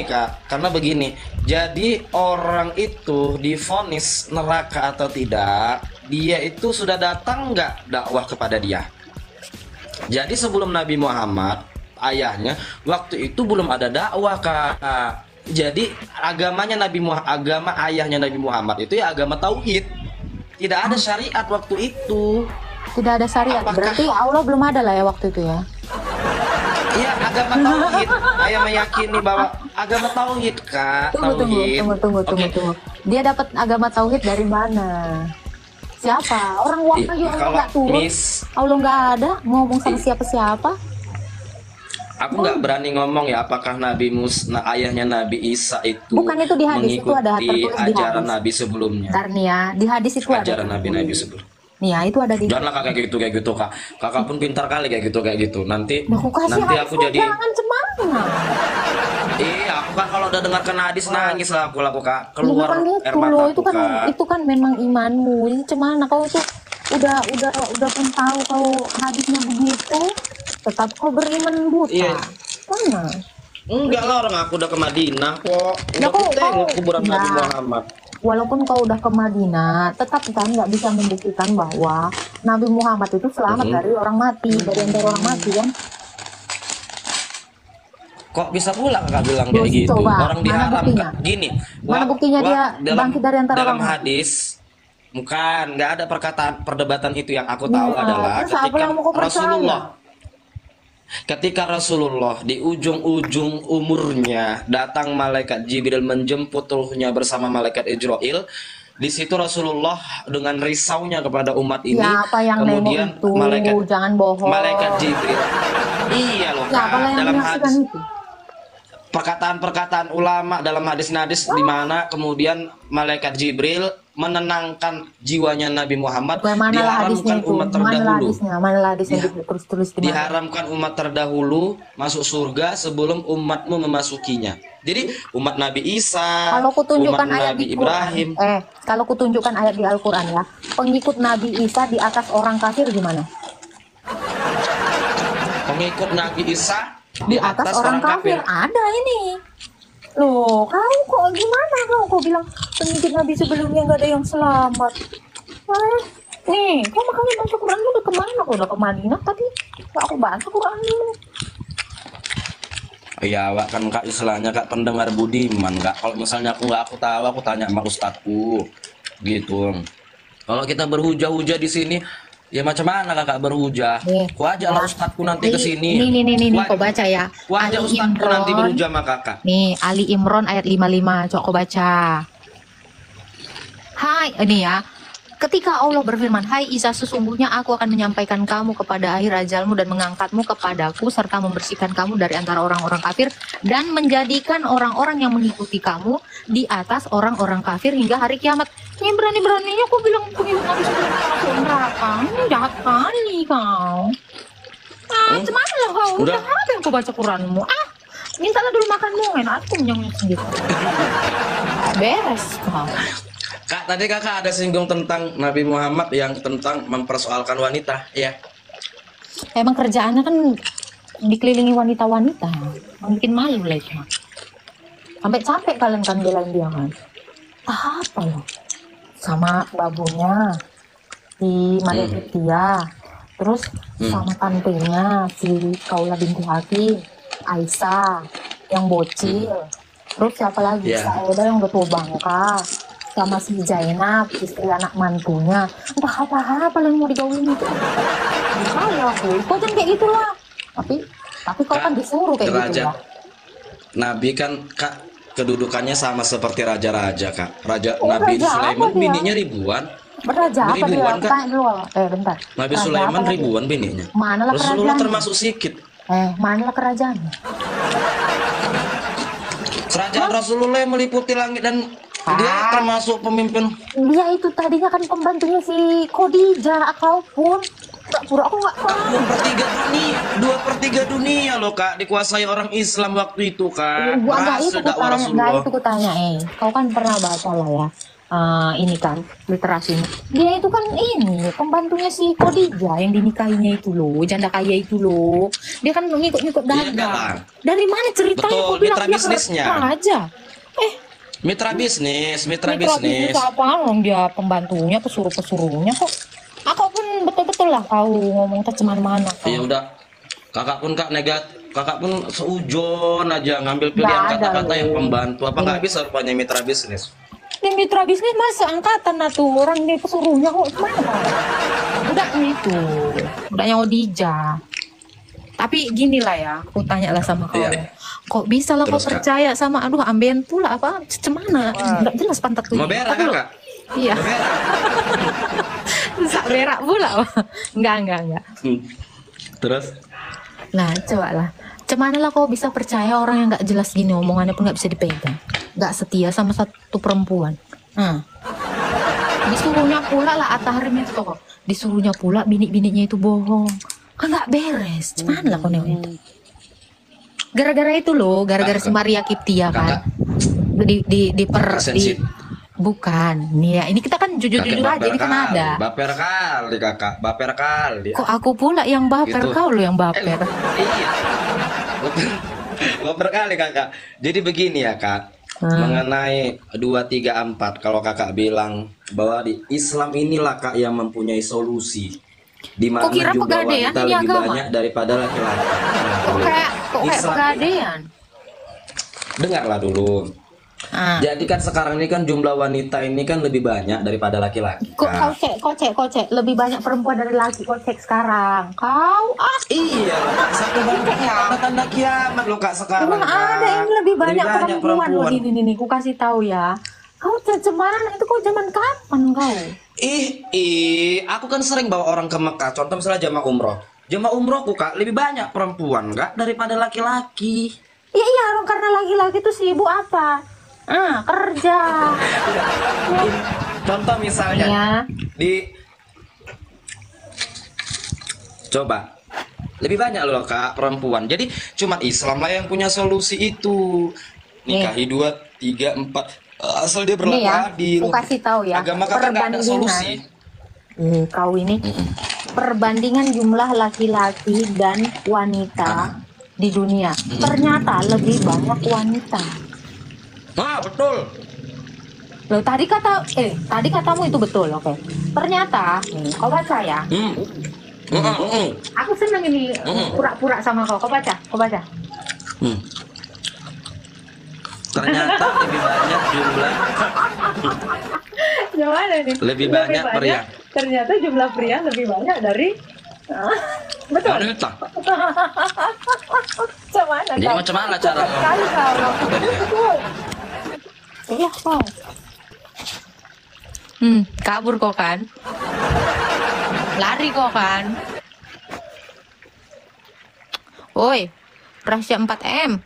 B: Kak, karena begini, jadi orang itu divonis neraka atau tidak, dia itu sudah datang nggak dakwah kepada dia. Jadi sebelum Nabi Muhammad, ayahnya waktu itu belum ada dakwah Kak. Jadi agama ayahnya Nabi Muhammad itu ya agama tauhid, tidak ada syariat waktu itu.
A: Tidak ada syariat.
B: Apakah-
A: Berarti Allah belum ada lah ya waktu itu ya.
B: Iya, agama tauhid. Ayah meyakini bahwa agama tauhid Kak, tauhid. Oke.
A: Tunggu. Dia dapat agama tauhid dari mana? Siapa? Orang wahyu Allah
B: Kalau
A: nggak turun.
B: Miss,
A: Allah nggak ada ngomong sama siapa-siapa.
B: aku nggak berani ngomong ya apakah ayahnya Nabi Isa itu
A: Bukan, itu di hadis, itu ada
B: mengikuti
A: tertulis di
B: ajaran
A: hadis.
B: Nabi sebelumnya.
A: Ntar nih ya, di hadis itu ada.
B: Ajaran Nabi sebelumnya.
A: Nih ya, itu ada di.
B: Janganlah Kak kayak gitu Kak. Kakak pun pintar kali kayak gitu. Nanti
A: Nah, aku kasih
B: nanti
A: hadis
B: aku
A: kok,
B: jadi
A: jangan cemana.
B: iya, aku kan kalau udah dengarkan hadis nangis lah aku Kak.
A: Bukan
B: Keluar
A: gitu
B: air
A: loh,
B: mataku
A: itu kan
B: Kak.
A: memang imanmu. Ini cemana kau itu udah pun tahu kau hadisnya begitu, tetap kau beriman buta.
B: Iya.
A: Mana?
B: Enggak lah, orang aku udah ke Madinah kok.
A: Ya,
B: Udah aku tengok kuburan
A: ya.
B: Nabi Muhammad.
A: Walaupun kau udah ke Madinah, tetap kan nggak bisa membuktikan bahwa Nabi Muhammad itu selamat dari orang mati, dari antara orang mati kan?
B: Kok bisa pula Kakak bilang kayak gitu?
A: Coba,
B: Orang
A: mana
B: diharam
A: buktinya?
B: Kak. Gini.
A: Mana buktinya dia bangkit dari antara
B: dalam
A: orang mati?
B: hadis, bukan, nggak ada perdebatan itu. Yang aku tahu
A: Nah,
B: adalah
A: terus apa yang mau kau percaya?
B: Ketika Rasulullah di ujung-ujung umurnya datang malaikat Jibril menjemput ruhnya bersama malaikat Israel. Di situ Rasulullah dengan risaunya kepada umat ini.
A: Ya, apa yang
B: kemudian
A: nengok itu? Jangan bohong.
B: malaikat Jibril. Iya loh
A: Ya,
B: Kak,
A: apa yang
B: dalam
A: menyaksikan
B: hadis
A: itu?
B: perkataan-perkataan ulama dalam hadis-hadis di mana kemudian malaikat Jibril menenangkan jiwanya Nabi Muhammad.
A: Bagaimana hadisnya
B: Diharamkan
A: itu?
B: umat
A: Mana
B: terdahulu.
A: hadisnya terus-tulis di mana?
B: Diharamkan umat terdahulu masuk surga sebelum umatmu memasukinya. Jadi umat Nabi Isa,
A: Kalau kutunjukkan
B: umat
A: ayat
B: Nabi
A: di
B: Ibrahim,
A: Quran, kalau kutunjukkan ayat di Al-Quran ya, pengikut Nabi Isa di atas orang kafir gimana?
B: pengikut Nabi Isa
A: Di atas orang kafir. Ada ini. Loh, kau kok gimana kau bilang pengikut Nabi sebelumnya nggak ada yang selamat? Hah? Nih, kau makanya baca Quran lu udah kemana? Kau udah ke Madinah tadi? Kok aku baca Quran lu?
B: Iya, Wak, kan Kak istilahnya Kak pendengar budiman Kak. Kalau misalnya aku tahu, aku tanya sama ustadku gitu. Kalau kita berhujah-hujah di sini, ya macam mana Kakak berhujah?
A: Nih,
B: Ku ajak lah
A: ya.
B: ustadku nanti ke sini.
A: Nih, kau baca ya.
B: Ku ajak
A: Ali
B: ustadku nanti
A: Imran.
B: berhujah sama Kakak.
A: Nih, Ali Imran ayat 55, coba kau baca. Hai, ini ya. Ketika Allah berfirman, "Hai Isa, sesungguhnya aku akan menyampaikan kamu kepada akhir ajalmu dan mengangkatmu kepadaku serta membersihkan kamu dari antara orang-orang kafir dan menjadikan orang-orang yang mengikuti kamu di atas orang-orang kafir hingga hari kiamat." Ini berani-beraninya kau bilang pengikut Nabi sebelum masuk neraka. Ini jahat kali kau. Cuman lah kau, udah apa yang kau baca Quranmu? Mintalah dulu makanmu, enak aku menyangkut sendiri. Beres kau.
B: Kak, tadi Kakak ada singgung tentang Nabi Muhammad yang tentang mempersoalkan wanita, ya.
A: Emang kerjaannya kan dikelilingi wanita-wanita, mungkin malu lah itu. Sampai capek kalian kan belain dia kan. Apa loh? Sama babunya si Maria Cynthia, terus sama tantenya si Kaula binti Hakim, Aisyah yang bocil, terus siapa lagi? Sauda yang udah tua bangka, sama si Zainab istri anak mantunya. Entah apa yang mau digaulin itu. Saya kok jangan kayak gitulah. Tapi kau kan disuruh kayak gitu ya.
B: Nabi kan Kak kedudukannya sama seperti raja-raja Kak. Nabi
A: raja
B: Sulaiman bininya ribuan.
A: Beraja apa dia?
B: Kan?
A: Bentar.
B: Nabi Sulaiman ribuan bininya.
A: Manalah
B: Rasulullah
A: kerajaan?
B: termasuk sedikit.
A: Manalah kerajaan?
B: Kerajaan Rasulullah yang meliputi langit dan dia termasuk pemimpin.
A: Dia itu tadinya kan pembantunya si Khadijah, ataupun pura-pura aku nggak tahu.
B: 2/3 dunia loh Kak dikuasai orang Islam waktu itu Kak.
A: Nggak itu kutanya, kau kan pernah baca lah ya. Ini kan literasinya. Dia itu kan ini pembantunya si Khadijah yang dinikahinya itu loh, janda kaya itu loh. Dia kan ngikut-ngikut dagang. Dari mana ceritanya?
B: Betul,
A: kau bilang
B: mitra bisnisnya.
A: Aja.
B: Mitra bisnis.
A: Apa orang dia pembantunya, pesuruhnya kok. Aku pun betul-betul lah kau ngomong kemana-mana.
B: Ya udah, kakak pun kakak pun seujon aja ngambil pilihan kata-kata yang pembantu. Apa nggak bisa rupanya mitra bisnis?
A: Ini mitra bisnis masa angkatan tuh orang dia pesuruhnya kok mana? Udah itu, udahnya Khadijah. Tapi gini lah ya, aku tanya lah sama kau. Kok bisa lah kau percaya sama ambeien pula apa? Cemana? Nggak jelas pantat tuh.
B: Mau berak Kak?
A: Iya. Bisa berak pula. Enggak.
B: Terus?
A: Nah, coba lah. Cemana lah kau bisa percaya orang yang nggak jelas gini omongannya pun nggak bisa dipegang, nggak setia sama satu perempuan. Disuruhnya pula lah At-Tahrim itu kok. Disuruhnya pula bini-bininya itu bohong. Kan nggak beres. Cemana lah kau itu? Gara-gara itu loh, gara-gara si Maria Cynthia kan. Bukan, nih ya. Ini kita kan jujur-jujur aja, ini kan ada.
B: Baper kali kakak, baper kali.
A: Kok aku pula yang baper, gitu. Kau lo yang baper.
B: Iya. Baper kali kakak. Jadi begini ya kak, mengenai 2, 3, 4. Kalau kakak bilang bahwa di Islam inilah kak yang mempunyai solusi. Di mana jumlah wanita lebih banyak daripada laki-laki.
A: Kok kayak pegadaian?
B: Dengarlah dulu. Jadi kan sekarang ini kan jumlah wanita ini kan lebih banyak daripada laki-laki.
A: Kocek, lebih banyak perempuan dari laki kocek sekarang. Kau
B: iya, satu banyak tanda kiamat loh kak sekarang.
A: Emang ada yang lebih banyak perempuan loh ini ku kasih tahu ya. Kau cemana itu kau zaman kapan kau?
B: Aku kan sering bawa orang ke Mekah. Contoh misalnya jamaah umroh. Jamaah umrohku kak lebih banyak perempuan kak daripada laki-laki.
A: Iya, karena laki-laki itu sibuk apa? Kerja.
B: Contoh misalnya coba lebih banyak loh kak perempuan. Jadi cuma Islam lah yang punya solusi itu. Nikahi 2, 3, 4 asal dia berlaku adil.
A: Aku kasih tahu ya.
B: Agama kan nggak ada solusi.
A: Kau ini perbandingan jumlah laki-laki dan wanita di dunia ternyata lebih banyak wanita.
B: Betul.
A: Loh, tadi katamu itu betul, oke. Ternyata, kau baca ya. Aku seneng ini pura-pura sama kau. Kau baca.
B: Ternyata lebih banyak jumlah.
A: Gimana nih?
B: Lebih banyak pria.
A: Ternyata jumlah pria lebih banyak dari. Betul.
B: Wanita.
A: Jadi
B: macam mana cara?
A: Iya kok. Kabur kok kan? Lari kok kan? Woi, rahasia 4M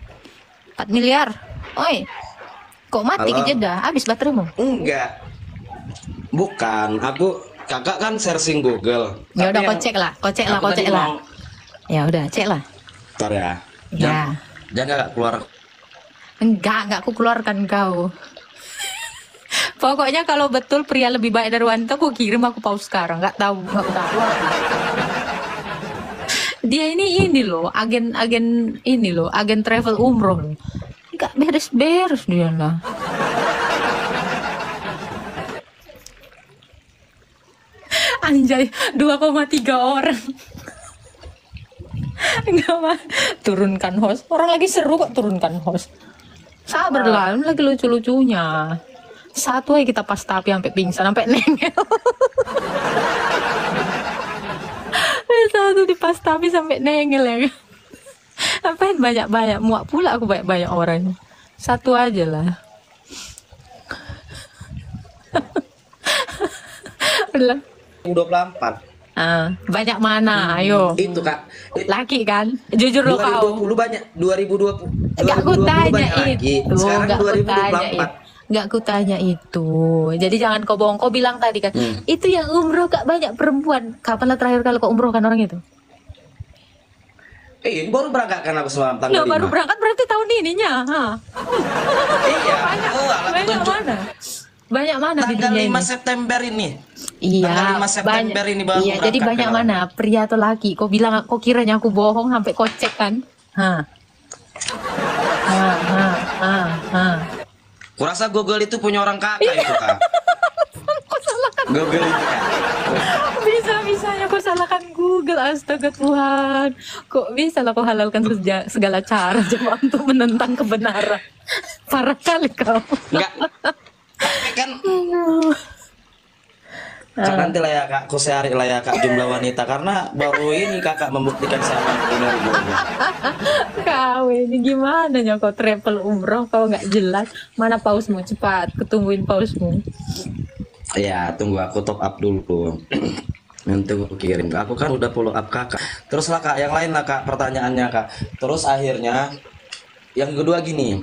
A: 4 miliar. Oi, kok mati jeda? Habis bateraimu?
B: Enggak. Bukan, kakak kan searching Google.
A: Ya udah kocek lah. Ya udah, cek lah.
B: Bentar ya. Jangan nggak keluar.
A: Enggak aku keluarkan kau. Pokoknya kalau betul pria lebih baik dari wanita, aku kirim, aku pause sekarang. Nggak tahu. Dia ini loh, agen ini loh, agen travel umroh loh. Nggak beres-beres dia lah. Anjay, 2,3 orang. Enggak mah. Turunkan host. Orang lagi seru kok turunkan host. Sabar lah, ini lagi lucu-lucunya. Satu aja kita pas tapi sampai pingsan, sampai nengel. Satu di pas tapi sampai nengel ya kan. Ngapain banyak-banyak, muak pula aku banyak-banyak orang. Satu aja lah. Udah.
B: 24.
A: Banyak mana? Ayo.
B: Itu Kak.
A: Laki kan? Jujur lo kau.
B: 2020 banyak. 2020.
A: Enggak ku tanya itu.
B: Sekarang
A: Enggak ku tanya
B: 2024.
A: itu. Enggak ku tanya itu. Jadi jangan kau bohong. Kau bilang tadi kan, itu yang umroh gak banyak perempuan. Kapan lah terakhir kali kau umroh kan orang itu?
B: Ini baru berangkat kan aku semalam tanggal 5.
A: Baru berangkat berarti tahun ininya.
B: Iya.
A: Banyak mana? Banyak mana di
B: Tanggal
A: dunia
B: 5
A: ini?
B: September ini.
A: Iya,
B: Tanggal 5 September ini baru
A: iya, jadi
B: berangkat
A: banyak
B: kan,
A: mana? Pria atau laki? Kau bilang, kau kiranya aku bohong sampai kau cek kan?
B: Kurasa Google itu punya orang kakak itu Kak.
A: Kau salahkan
B: Google itu Kak.
A: Bisa-bisanya kau salahkan Google. Astaga Tuhan. Kok bisa lah kau halalkan segala cara cuma untuk menentang kebenaran. Parah kali kau.
B: Enggak. Tapi kan nanti lah ya Kak, aku cari lah ya Kak jumlah wanita karena baru ini Kakak membuktikan sama benar juga.
A: Kau ini gimana ya kau travel umroh kau nggak jelas. Mana pausmu? Cepat ketungguin pausmu.
B: Ya tunggu aku top up dulu. Nanti aku kirim. Aku kan udah follow up Kakak. Terus lah Kak, yang lain lah Kak pertanyaannya Kak. Terus akhirnya yang kedua gini.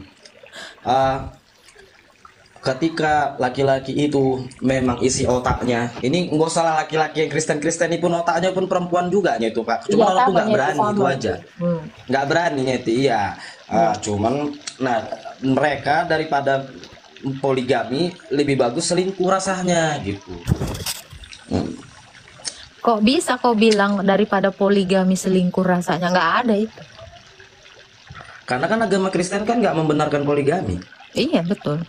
B: Ketika laki-laki itu memang isi otaknya, ini nggak salah laki-laki yang Kristen ini pun otaknya pun perempuan juga itu Pak. Cuma orang tuh nggak berani itu aja, nggak beraninya itu iya. Cuman, nah mereka daripada poligami lebih bagus selingkuh rasanya gitu.
A: Kok bisa kau bilang daripada poligami selingkuh rasanya? Nggak ada itu.
B: Karena kan agama Kristen kan nggak membenarkan poligami.
A: Iya betul.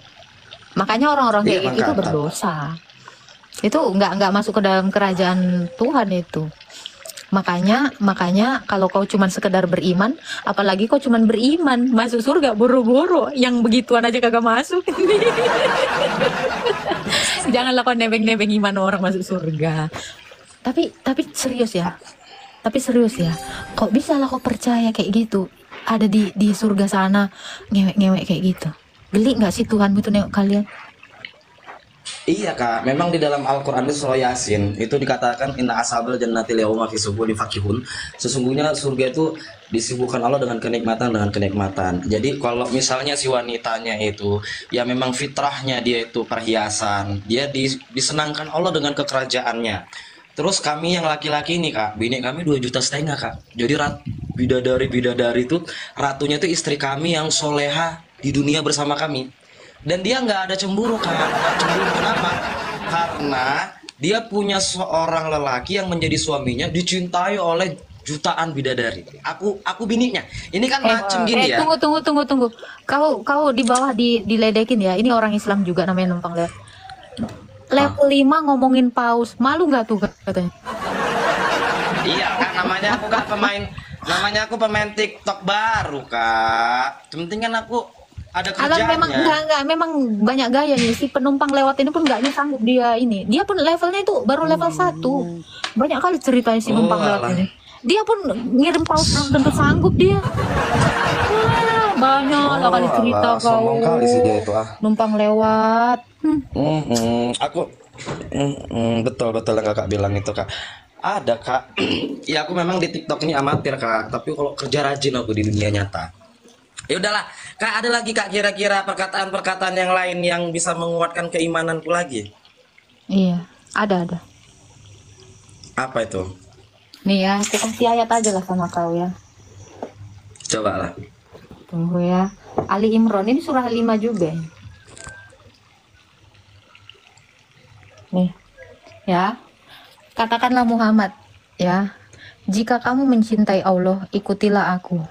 A: Makanya orang-orang kayak gitu itu berdosa. Itu nggak masuk ke dalam kerajaan Tuhan itu. Makanya kalau kau cuman sekedar beriman, apalagi kau cuman beriman, masuk surga boro-boro, yang begituan aja kagak masuk. Janganlah kau nebeng-nebeng iman orang masuk surga. Tapi serius ya. Tapi serius ya. Kok bisa lah kau percaya kayak gitu? Ada di surga sana ngewek-ngewek kayak gitu. Geli nggak sih Tuhan itu nengok kalian?
B: Iya Kak, memang di dalam Al-Quran itu surah Yasin itu dikatakan inna ashabal jannati yauma fi subuhin fakihun. Sesungguhnya surga itu disibukkan Allah dengan kenikmatan. Jadi kalau misalnya si wanitanya itu ya memang fitrahnya dia itu perhiasan, dia disenangkan Allah dengan kekerajaannya. Terus kami yang laki-laki ini Kak, bini kami 2,5 juta Kak. Jadi bidadari itu ratunya itu istri kami yang soleha di dunia bersama kami. Dan dia nggak ada cemburu Kak. Nggak cemburu kenapa? Karena dia punya seorang lelaki yang menjadi suaminya dicintai oleh jutaan bidadari. Aku bininya. Ini kan macem gini ya.
A: Tunggu. Kau di bawah diledekin ya. Ini orang Islam juga namanya numpang lewat. Level 5 ngomongin paus. Malu nggak tuh katanya?
B: Iya Kak, namanya aku pemain TikTok baru Kak. Penting kan aku ada kerjanya.
A: Memang banyak gaya nih si penumpang lewat ini pun nggak sanggup dia ini. Dia pun levelnya itu baru level 1. Banyak kali ceritanya si numpang lewat ini. Dia pun ngirim paus belum tentu sanggup dia. Banyak lah kali cerita kau.
B: Kali sih dia itu
A: Numpang lewat.
B: Aku betul yang Kakak bilang itu Kak. Ada Kak. Ya aku memang di TikTok ini amatir Kak, tapi kalau kerja rajin aku di dunia nyata. Ya udahlah, Kak, ada lagi Kak kira-kira perkataan-perkataan yang lain yang bisa menguatkan keimananku lagi?
A: Iya, ada.
B: Apa itu?
A: Nih ya, aku kasih ayat aja lah sama kau ya.
B: Coba lah.
A: Tunggu ya. Ali Imran ini surah 5 juga. Nih. Ya. Katakanlah Muhammad, ya. jika kamu mencintai Allah, ikutilah aku.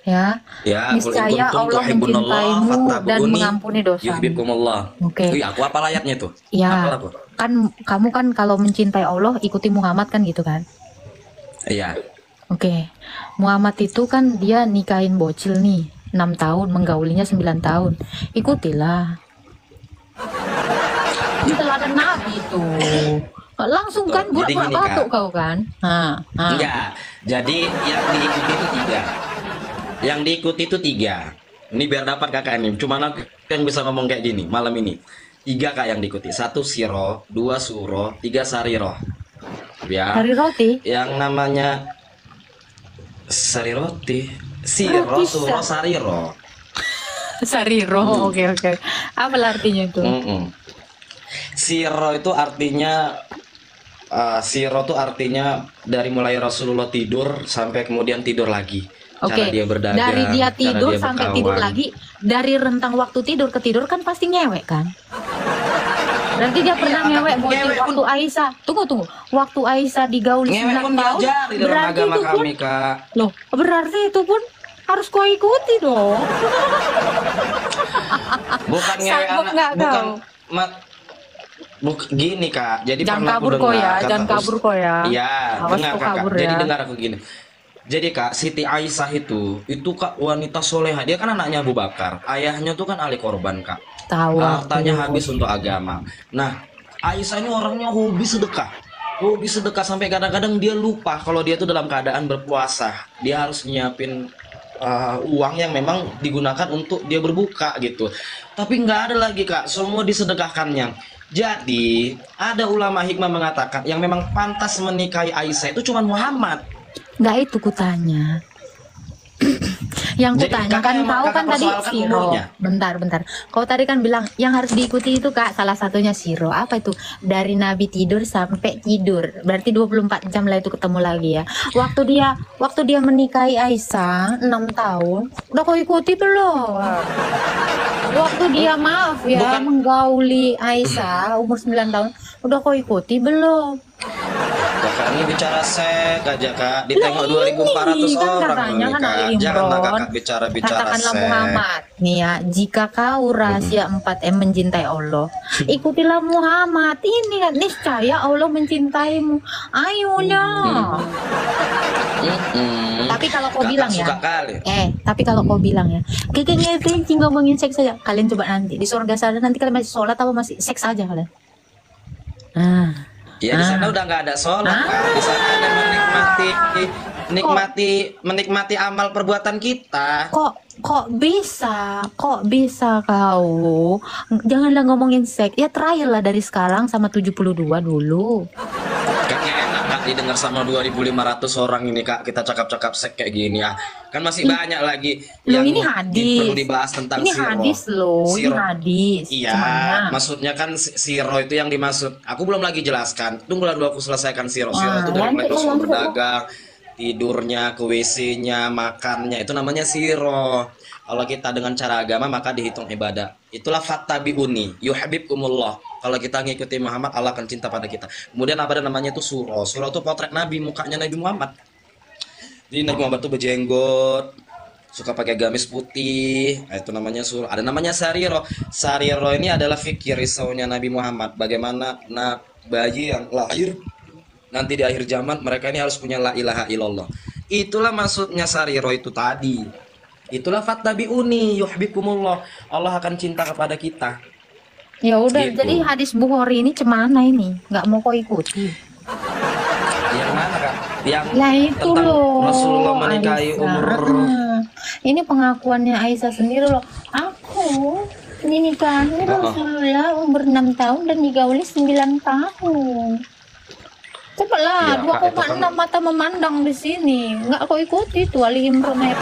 A: Ya,
B: Ya, qul in
A: niscaya
B: kuntum
A: Allah
B: tuhibbunallah
A: mencintaimu dan
B: fattabi'uni
A: mengampuni dosamu.
B: yuhibbukumullah.
A: Oke.
B: Iya, aku apa ayatnya tuh? Apa
A: Ya,
B: aku?
A: kan kamu kan kalau mencintai Allah ikuti Muhammad kan gitu kan?
B: Iya.
A: Oke. Muhammad itu kan dia nikahin bocil nih, 6 tahun, menggaulinya 9 tahun. Ikutilah. Ini teladan Nabi tuh. Langsung kan
B: Jadi
A: burak-burak
B: gini, Kak.
A: batuk kau kan?
B: Enggak. Jadi yang diikuti itu 3. Yang diikuti itu 3. Ini biar dapat kakak ini. Cuma aku yang bisa ngomong kayak gini malam ini. 3 kak yang diikuti. 1 siro, 2 suro, 3 sariro. Ya.
A: Dari roti.
B: Yang namanya sari roti. Siro,
A: Roti
B: suro, sariro.
A: Sariro. Oke. Apa artinya itu?
B: Siro itu artinya siro itu artinya dari mulai Rasulullah tidur sampai kemudian tidur lagi.
A: Oke.
B: Cara dia berdagang,
A: Dari dia
B: cara
A: tidur
B: dia
A: sampai
B: berkawan.
A: tidur lagi, dari rentang waktu tidur ke tidur kan pasti ngewek kan? Berarti dia pernah ngewek bocil
B: ngewek
A: waktu Aisyah. Tunggu. Waktu Aisyah digauli
B: Ngewek
A: 9
B: pun
A: tahun.
B: diajari dalam
A: Berarti
B: agama
A: itu pun
B: kami, Kak.
A: loh, berarti itu pun harus kau ikuti dong.
B: Bukan ngewek
A: Sanggup
B: anak,
A: nggak
B: bukan
A: kau?
B: gini, Kak. Jadi
A: Jangan
B: pernah aku
A: kabur kau
B: dengar
A: ya,
B: kata
A: jangan kabur kau ya.
B: Iya,
A: Awas
B: dengar
A: kau
B: Kakak.
A: kabur
B: Jadi
A: ya.
B: dengar aku gini. Jadi Kak, Siti Aisyah itu Kak wanita soleha. Dia kan anaknya Abu Bakar. Ayahnya tuh kan ahli korban, Kak.
A: Tahu.
B: Hartanya
A: aku.
B: habis untuk agama. Nah, Aisyah ini orangnya hobi sedekah. Hobi sedekah sampai kadang-kadang dia lupa kalau dia tuh dalam keadaan berpuasa. Dia harus nyiapin uang yang memang digunakan untuk dia berbuka gitu. Tapi nggak ada lagi Kak, semua disedekahkannya. Jadi ada ulama hikmah mengatakan yang memang pantas menikahi Aisyah itu cuma Muhammad.
A: Nggak itu kutanya. Yang
B: Jadi,
A: kutanya
B: kakak
A: kan
B: yang-
A: kau
B: kakak
A: kan tadi
B: persoalkan
A: siro.
B: umurnya.
A: Bentar. Kau tadi kan bilang yang harus diikuti itu Kak, salah satunya siro. Apa itu? Dari Nabi tidur sampai tidur. Berarti 24 jam lah itu ketemu lagi ya. Waktu dia menikahi Aisyah 6 tahun, udah kau ikuti belum? Waktu dia maaf ya
B: Bukan.
A: menggauli Aisyah umur 9 tahun, udah kau ikuti belum?
B: Kakak ini bicara sek aja Kak, ditengok
A: Lah,
B: 2.400
A: ini kan
B: orang
A: katanya
B: loh
A: kan
B: Kak.
A: Ali
B: Janganlah
A: Imron.
B: Kakak bicara-bicara
A: Katakanlah
B: sek.
A: Muhammad nih ya, jika kau rahasia 4M mencintai Allah, ikutilah Muhammad. Ini kan niscaya Allah mencintaimu. Ayolah. Tapi kalau kau
B: Kakak
A: bilang
B: suka
A: ya,
B: kali.
A: tapi kalau kau bilang ya, kayaknya kencing ngomongin seks saja. Kalian coba nanti di surga sana nanti kalian masih sholat atau masih seks aja kalian?
B: Ya di sana udah nggak ada sholat Kak. Di sana ada menikmati amal perbuatan kita.
A: Kok bisa kau? Janganlah ngomongin seks. Ya trial lah dari sekarang sama 72 dulu.
B: Kayaknya enak Kak didengar sama 2.500 orang ini Kak. Kita cakap-cakap sek kayak gini ya. Kan masih banyak lagi
A: Loh,
B: yang
A: ini hadis.
B: perlu dibahas tentang
A: Ini
B: siro.
A: hadis loh, ini
B: Siro.
A: hadis.
B: Iya,
A: Gimana?
B: maksudnya kan siro itu yang dimaksud. Aku belum lagi jelaskan. Tunggulah dulu aku selesaikan siro. Siro
A: Ah,
B: itu dari mulai
A: lanjut,
B: Rasul
A: lanjut.
B: berdagang, tidurnya, ke WC-nya, makannya, itu namanya siro. Kalau kita dengan cara agama maka dihitung ibadah. Itulah fattabi'uni yuhibbukumullah. Kalau kita ngikuti Muhammad, Allah akan cinta pada kita. Kemudian apa ada namanya itu suro. Suro itu potret Nabi, mukanya Nabi Muhammad. Jadi Nabi Muhammad itu berjenggot, suka pakai gamis putih. Nah, itu namanya suro. Ada namanya sariro. Sariro ini adalah fikir risaunya Nabi Muhammad. Bagaimana bayi yang lahir nanti di akhir zaman mereka ini harus punya la ilaha illallah. Itulah maksudnya sariro itu tadi. Itulah fattabi'uni yuhibbukumullah. Allah akan cinta kepada kita.
A: Ya udah,
B: Gitu.
A: jadi hadis Bukhari ini cemana ini? Nggak mau kau ikuti?
B: Yang mana Kak? Yang
A: Lah itu
B: tentang
A: loh.
B: Rasulullah menikahi
A: Aisyah.
B: umur
A: Ini pengakuannya Aisyah sendiri loh. Aku dinikahi Rasulullah umur 6 tahun dan digauli 9 tahun. Coba lah,
B: Iya, Kak, itu
A: 2,6 mata memandang di sini. Nggak kau ikuti tuh Ali Imran ayat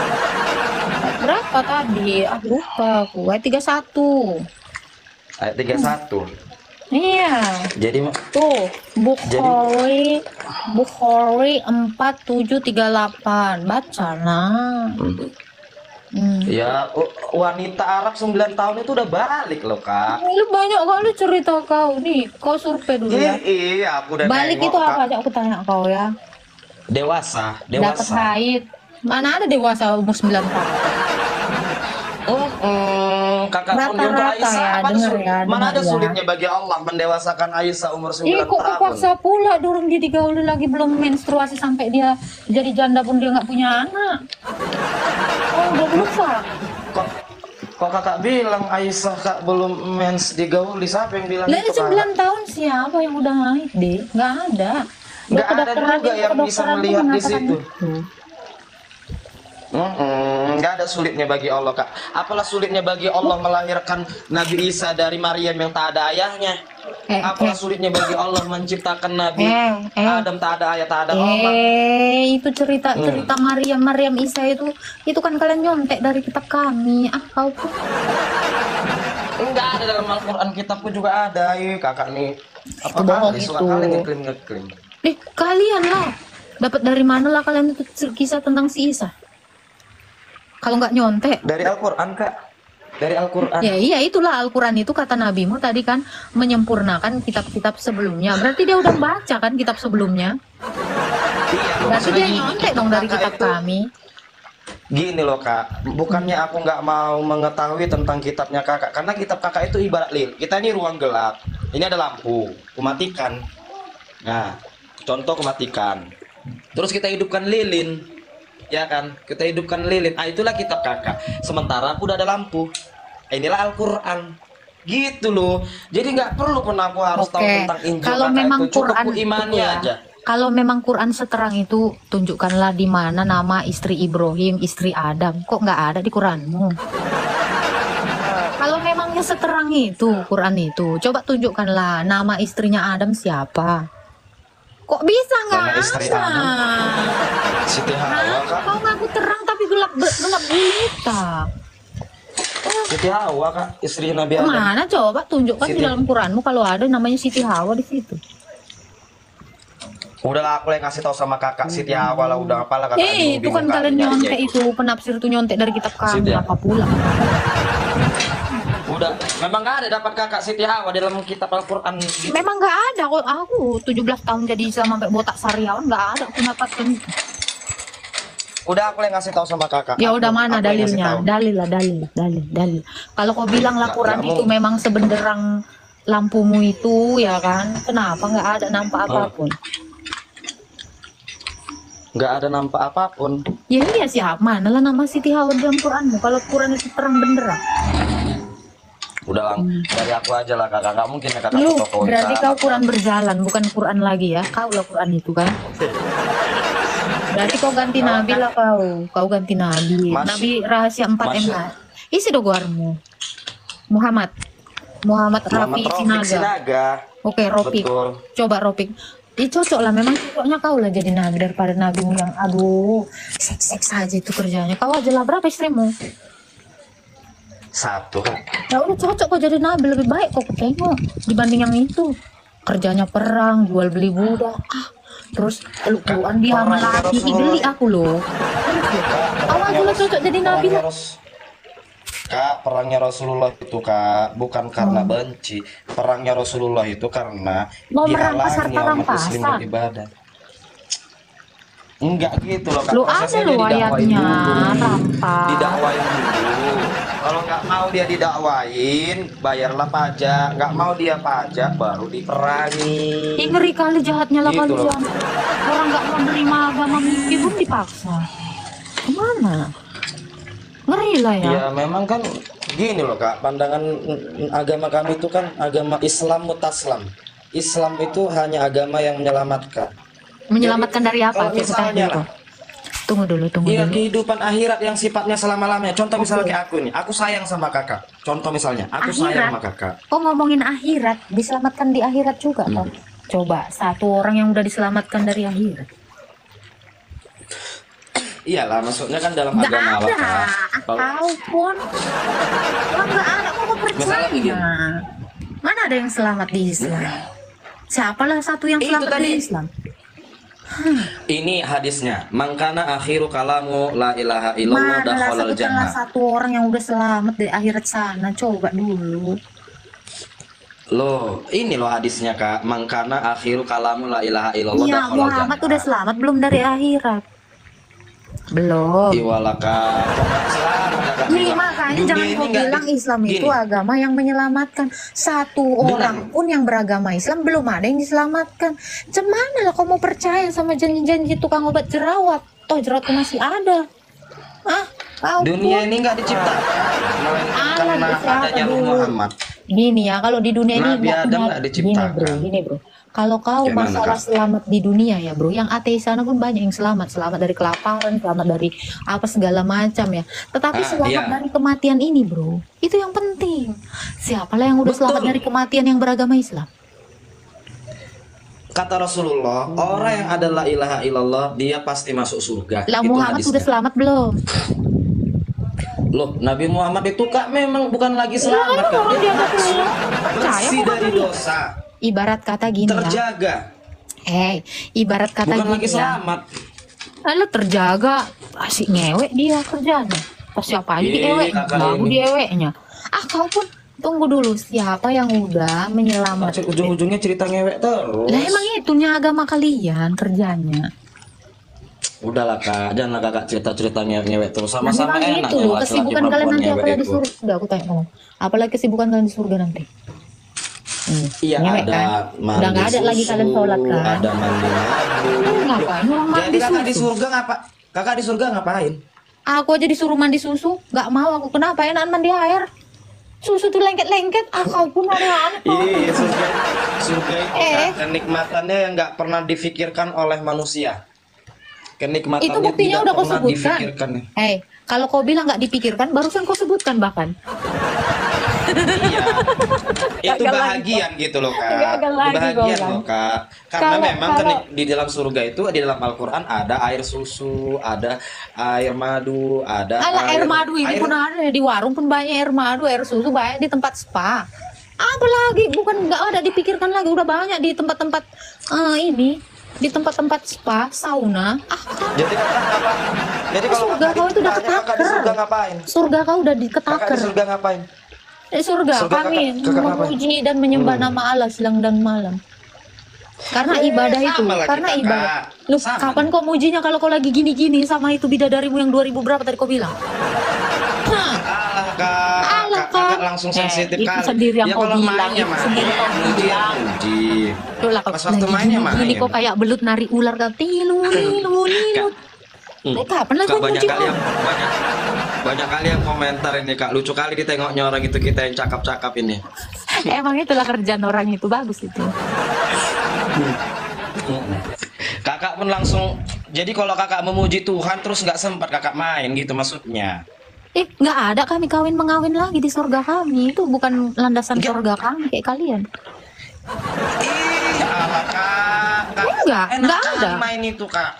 A: berapa tadi? Lupa aku. Ayat 31.
B: ayat 31.
A: Iya.
B: Jadi
A: Tuh, Bukhari 4738. Baca lah.
B: ya wanita Arab 9 tahun itu udah balik loh Kak.
A: Lu banyak kali cerita kau nih. Kau survei dulu ya.
B: Iya, aku udah
A: Balik
B: nengok,
A: itu
B: Kak.
A: apa aja aku tanya kau ya.
B: Dewasa,
A: dapat
B: dewasa.
A: haid. Mana ada dewasa umur 9 tahun?
B: Kakak pun untuk
A: Rata-rata
B: Aisyah,
A: ya,
B: apa
A: dengar
B: sulit-
A: ya,
B: mana ada
A: dengar ya.
B: sulitnya bagi Allah mendewasakan Aisyah umur 9
A: Kok
B: tahun?
A: kepaksa pula dorong dia digauli lagi belum menstruasi sampai dia jadi janda pun dia nggak punya anak. Oh, udah berusaha.
B: Kok kok kakak bilang Aisyah kak belum mens digauli? Siapa yang bilang
A: Lah
B: itu,
A: 9
B: Kak?
A: tahun siapa yang udah haid deh? Nggak ada.
B: Nggak ada juga yang bisa melihat di situ. Nggak ada sulitnya bagi Allah, Kak. Apalah sulitnya bagi Allah melahirkan Nabi Isa dari Maryam yang tak ada ayahnya. Apalah sulitnya bagi Allah menciptakan Nabi Adam tak ada ayah, tak ada Allah.
A: Itu cerita Maryam Isa itu kan kalian nyontek dari kitab kami. Kau pun
B: Enggak ada dalam Al-Quran, kitab pun juga ada. Kakak nih apa
A: bohong
B: kali
A: itu.
B: suka kali ngeklaim.
A: Kalian lah dapat dari mana lah kalian itu kisah tentang si Isa? Kalau nggak nyontek.
B: Dari Al-Quran, Kak. Dari Al-Quran.
A: Ya iya, itulah Al-Quran itu kata nabimu tadi kan menyempurnakan kitab-kitab sebelumnya. Berarti dia udah baca kan kitab sebelumnya.
B: Iya,
A: Berarti dia
B: maksudnya
A: nyontek dong dari
B: Kakak
A: kitab
B: itu-
A: kami.
B: Gini loh, Kak, bukannya aku nggak mau mengetahui tentang kitabnya kakak, karena kitab kakak itu ibarat lil. Kita ini ruang gelap, ini ada lampu, kumatikan. Nah, contoh kumatikan. Terus kita hidupkan lilin, ya kan? Kita hidupkan lilin. Itulah kitab kakak. Sementara aku udah ada lampu. Inilah Al-Quran. Gitu loh. Jadi nggak perlu pun aku harus tahu tentang Injil
A: Kalau
B: kakak
A: memang
B: itu. Cukup
A: Quran
B: ku imani
A: itu ya,
B: aja.
A: kalau memang Quran seterang itu, tunjukkanlah di mana nama istri Ibrahim, istri Adam. Kok nggak ada di Quranmu? Kalau memangnya seterang itu Quran itu, coba tunjukkanlah nama istrinya Adam siapa. Kok bisa nggak
B: Nama istri
A: ada?
B: Adam? Siti Hawa, Kak.
A: Kau ngaku terang tapi gelap gulita.
B: Siti Hawa, Kak, istri Nabi Adam.
A: Mana coba tunjukkan di
B: Siti.
A: dalam Quranmu kalau ada namanya Siti Hawa di situ.
B: Udahlah, aku yang ngasih tahu sama kakak Siti Hawa lah, udah apalah kakak.
A: Itu kan kalian nyontek itu, penafsir itu nyontek dari kitab kami,
B: Siti.
A: apa pula.
B: Udah, memang nggak ada dapat kakak Siti Hawa dalam kitab Al-Quran.
A: Memang nggak ada kok, aku 17 tahun jadi Islam sampai botak sariawan nggak ada aku dapatkan.
B: Udah, aku yang ngasih tahu sama kakak.
A: Ya udah, mana
B: Aku yang ngasih
A: dalilnya?
B: tahu.
A: Dalil. Kalau kau bilang lah Quran
B: Nggak
A: itu memang sebenderang lampumu itu ya kan, kenapa nggak ada nampak apapun?
B: Nggak ada nampak apapun.
A: Ya iya siapa? Mana lah nama Siti Hawa dalam Quranmu? Kalau Quran itu terang benderang.
B: Udah lang, dari aku aja lah kakak. Nggak mungkin ya kakak
A: Lu
B: toko
A: berarti kau Quran berjalan, bukan Quran lagi ya? Kau lah Quran itu kan? Berarti kau ganti nabi lah kau. Kau ganti nabi. Nabi rahasia 4M. Isi dogoarmu. Muhammad Rafi Sinaga. Oke, Ropik.
B: Betul.
A: Coba Ropik. Cocok lah, memang cocoknya kau lah jadi nabi daripada nabimu yang aduh seks aja itu kerjanya. Kau aja lah, berapa istrimu?
B: 1.
A: Ya udah cocok kau jadi nabi, lebih baik kau tengok dibanding yang itu. Kerjanya perang, jual beli budak. Terus pelukan dia sama laki, beli aku loh. Kau aja lah cocok jadi nabi lah.
B: Kak, perangnya Rasulullah itu, Kak, bukan karena benci. Perangnya Rasulullah itu karena
A: Mau merampas harta
B: dihalangi umat muslim
A: rampasan.
B: beribadah. Enggak gitu loh, Kak.
A: Lu
B: Prosesnya
A: ada
B: dia
A: lu
B: didakwain
A: ayatnya,
B: dulu.
A: rampas.
B: Didakwain dulu. Kalau nggak mau dia didakwain, bayarlah pajak. Nggak mau dia pajak, baru diperangi.
A: Ngeri kali jahatnya lah
B: Gitu loh.
A: kalian. Orang nggak mau nerima agama mimpi pun dipaksa. Kemana? Ngeri lah ya.
B: Ya memang kan gini loh, Kak, pandangan agama kami itu kan agama Islam mutaslam. Islam itu hanya agama yang menyelamatkan.
A: Menyelamatkan dari apa?
B: Kalau misalnya lah,
A: Tunggu dulu.
B: iya, kehidupan akhirat yang sifatnya selama-lamanya. Contoh misalnya kayak aku nih, aku sayang sama kakak. Contoh misalnya, aku sayang sama kakak.
A: Kok ngomongin akhirat, diselamatkan di akhirat juga toh? Coba satu orang yang udah diselamatkan dari akhirat.
B: Iyalah, maksudnya kan dalam
A: Nggak
B: agama Allah,
A: ada.
B: Kak. Kalau
A: Ataupun nggak ada, kok
B: Misalnya
A: percaya?
B: begini.
A: Mana ada yang selamat di Islam? Siapalah satu yang
B: Itu
A: selamat
B: tadi.
A: di Islam?
B: ini hadisnya, mangkana akhiru kalamu la ilaha illallah
A: Mana lah
B: dakhalal
A: satu
B: jannah.
A: satu orang yang udah selamat di akhirat sana? Coba dulu.
B: Loh, ini loh hadisnya Kak. Mangkana akhiru kalamu la ilaha illallah
A: Iya,
B: dakhalal
A: Muhammad
B: jannah.
A: udah selamat belum dari akhirat? Belum.
B: Iwala Kak. Selamat Kak.
A: Nih makanya
B: Dunia
A: jangan
B: ini
A: kau
B: nggak
A: bilang Islam itu
B: gini,
A: agama yang menyelamatkan. Satu orang pun yang beragama Islam belum ada yang diselamatkan. Cemana lah kau mau percaya sama janji-janji tukang obat jerawat? Toh jerawatku masih ada. Ah, kau
B: dunia
A: pun.
B: ini nggak diciptakan melainkan
A: Alah,
B: karena
A: siapa
B: adanya Ruh
A: dulu?
B: Muhammad.
A: Gini ya, kalau di dunia ini
B: Nabi
A: nggak
B: Adam
A: punya.
B: nggak
A: Gini
B: diciptakan.
A: bro. Kalau kau
B: Gimana
A: masalah
B: Kak?
A: selamat di dunia ya bro, yang ateis sana pun banyak yang selamat, selamat dari kelaparan, selamat dari apa segala macam ya. Tetapi selamat
B: Iya.
A: dari kematian ini bro, itu yang penting. Siapalah yang udah selamat
B: Betul.
A: dari kematian yang beragama Islam?
B: Kata Rasulullah, orang yang ada la ilaha illallah dia pasti masuk surga.
A: Lah
B: Itu
A: Muhammad
B: hadisnya.
A: udah selamat belum?
B: Loh, Nabi Muhammad itu Kak memang bukan lagi selamat Kak.
A: orang dia
B: Dia
A: nggak percaya
B: bersih
A: kok
B: dari
A: tadi.
B: dosa,
A: Ibarat kata gini ya,
B: terjaga,
A: ibarat kata
B: bukan
A: gini
B: lagi
A: ya.
B: selamat.
A: Lalu terjaga, asik ngewek dia kerjanya. Pas siapa aja
B: Ih,
A: diewek,
B: kakak
A: baru
B: ini.
A: dieweknya. Ah kau pun tunggu dulu, siapa yang udah menyelamatkan?
B: Macam ujung-ujungnya cerita ngewek terus.
A: Lah emang itunya agama kalian kerjanya.
B: Udahlah Kak, janganlah Kakak cerita-cerita ngewek terus.
A: Nah,
B: Sama-sama
A: memang
B: enak
A: itu
B: ya
A: loh
B: laki-laki
A: kesibukan kalian
B: perempuan
A: nanti
B: ngewek
A: apalagi di
B: itu.
A: surga. Aku tanya kamu, apalagi kesibukan kalian di surga nanti?
B: Iya,
A: Ngewek
B: ada
A: kan?
B: mandi
A: Udah nggak ada lagi kalian sholat kan?
B: ada mandi madu.
A: Ngapain orang
B: Jadi
A: mandi
B: Kakak di
A: susu?
B: surga ngapa? Kakak di surga ngapain?
A: Aku aja disuruh mandi susu, nggak mau aku. Kenapa enakan mandi air? Susu tuh lengket-lengket, kau pun aneh-aneh.
B: Iya, surga itu
A: Eh.
B: Kak, kenikmatannya yang nggak pernah difikirkan oleh manusia. Kenikmatannya
A: Itu buktinya
B: tidak
A: udah kau
B: pernah
A: sebutkan.
B: difikirkan.
A: Kalau kau bilang nggak dipikirkan, barusan kau sebutkan bahkan.
B: Iya. Itu
A: Gagal
B: bahagian gitu loh Kak.
A: Gagal lagi,
B: Bahagian
A: Bang.
B: loh Kak. Karena
A: Kalau-
B: memang
A: kalau-
B: di dalam surga itu di dalam Al-Qur'an ada air susu, ada air madu, ada
A: Alah, air madu ini pun ada di warung pun banyak air madu, air susu banyak di tempat spa. Apalagi bukan nggak ada dipikirkan lagi, udah banyak di tempat-tempat ini, di tempat-tempat spa, sauna.
B: Jadi Kakak apa? Jadi kalau
A: Surga kau itu udah
B: Kakak di
A: ketaker.
B: surga ngapain?
A: Surga kau udah
B: Kakak di
A: diketaker.
B: surga ngapain?
A: Surga
B: Surga
A: kami
B: kakak ngapain?
A: memuji dan menyembah nama Allah siang dan malam. Karena ibadah itu,
B: sama lah
A: karena
B: kita,
A: ibadah.
B: Kak.
A: Lu
B: Sama.
A: kapan kau mujinya kalau kau lagi gini-gini sama itu bidadarimu yang 2000 berapa tadi kau bilang? Hah.
B: Alah Kak,
A: Alah,
B: Kakak
A: Kak.
B: langsung sensitif
A: Itu
B: kali.
A: sendiri yang
B: Ya
A: kau
B: kalau
A: bilang,
B: mainnya
A: itu
B: main,
A: sendiri kau
B: muji ya
A: bilang.
B: muji.
A: Tuh lah kau
B: Pas waktu
A: lagi
B: mainnya
A: gini,
B: main.
A: kok kayak belut nari ular kan tilu lilu lilu. Kapan lagi
B: Kak,
A: kau
B: banyak
A: muji
B: kali
A: kau?
B: yang banyak kali yang komentar ini Kak, lucu kali ditengoknya orang itu kita yang cakap-cakap ini.
A: Emang itulah kerjaan orang itu, bagus itu.
B: Kakak pun langsung, jadi kalau kakak memuji Tuhan terus nggak sempat kakak main gitu maksudnya.
A: Nggak ada kami kawin mengawin lagi di surga kami. Itu bukan landasan
B: Nggak.
A: surga kami kayak kalian.
B: Ih, alah Kak,
A: Enggak,
B: enak
A: enggak
B: kali
A: ada.
B: main itu Kak.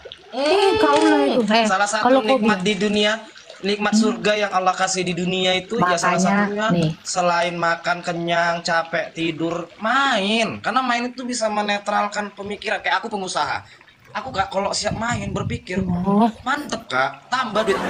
A: Kau lah itu.
B: Salah satu
A: kalau kau
B: nikmat
A: bilang,
B: di dunia, nikmat surga yang Allah kasih di dunia itu ya salah
A: Makanya,
B: satunya
A: nih.
B: selain makan kenyang, capek, tidur, main. Karena main itu bisa menetralkan pemikiran. Kayak aku pengusaha. Aku Kak kalau siap main berpikir,
A: Oh.
B: mantep Kak, tambah duit.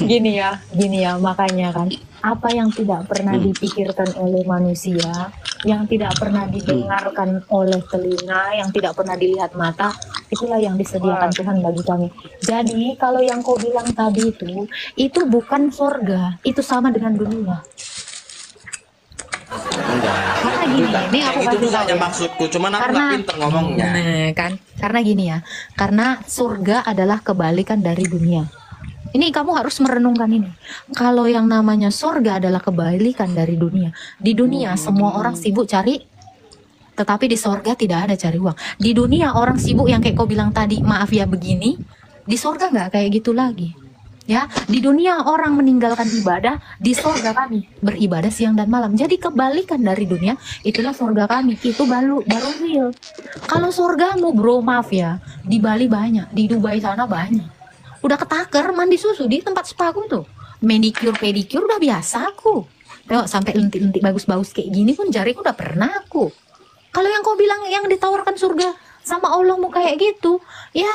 A: gini ya, makanya kan apa yang tidak pernah dipikirkan oleh manusia, yang tidak pernah didengarkan oleh telinga, yang tidak pernah dilihat mata, itulah yang disediakan Tuhan bagi kami. Jadi kalau yang kau bilang tadi itu bukan surga, itu sama dengan dunia.
B: Enggak.
A: Karena gini, ini aku
B: Kayak gitu
A: kasih
B: saja
A: tahu ya.
B: maksudku, cuman aku nggak pinter ngomongnya.
A: Nah, kan karena gini ya, karena surga adalah kebalikan dari dunia. Ini kamu harus merenungkan ini. Kalau yang namanya surga adalah kebalikan dari dunia. Di dunia semua orang sibuk cari, tetapi di surga tidak ada cari uang. Di dunia orang sibuk yang kayak kau bilang tadi, maaf ya begini. Di surga nggak kayak gitu lagi. Ya, di dunia orang meninggalkan ibadah, di surga kami beribadah siang dan malam. Jadi kebalikan dari dunia, itulah surga kami. Itu baru real. Kalau surgamu bro, maaf ya, di Bali banyak, di Dubai sana banyak. Udah ketaker mandi susu di tempat spa aku tuh. Manicure, pedicure udah biasa aku. Tengok sampai lentik-lentik bagus-bagus kayak gini pun jariku udah pernah aku. Kalau yang kau bilang yang ditawarkan surga sama Allahmu kayak gitu, ya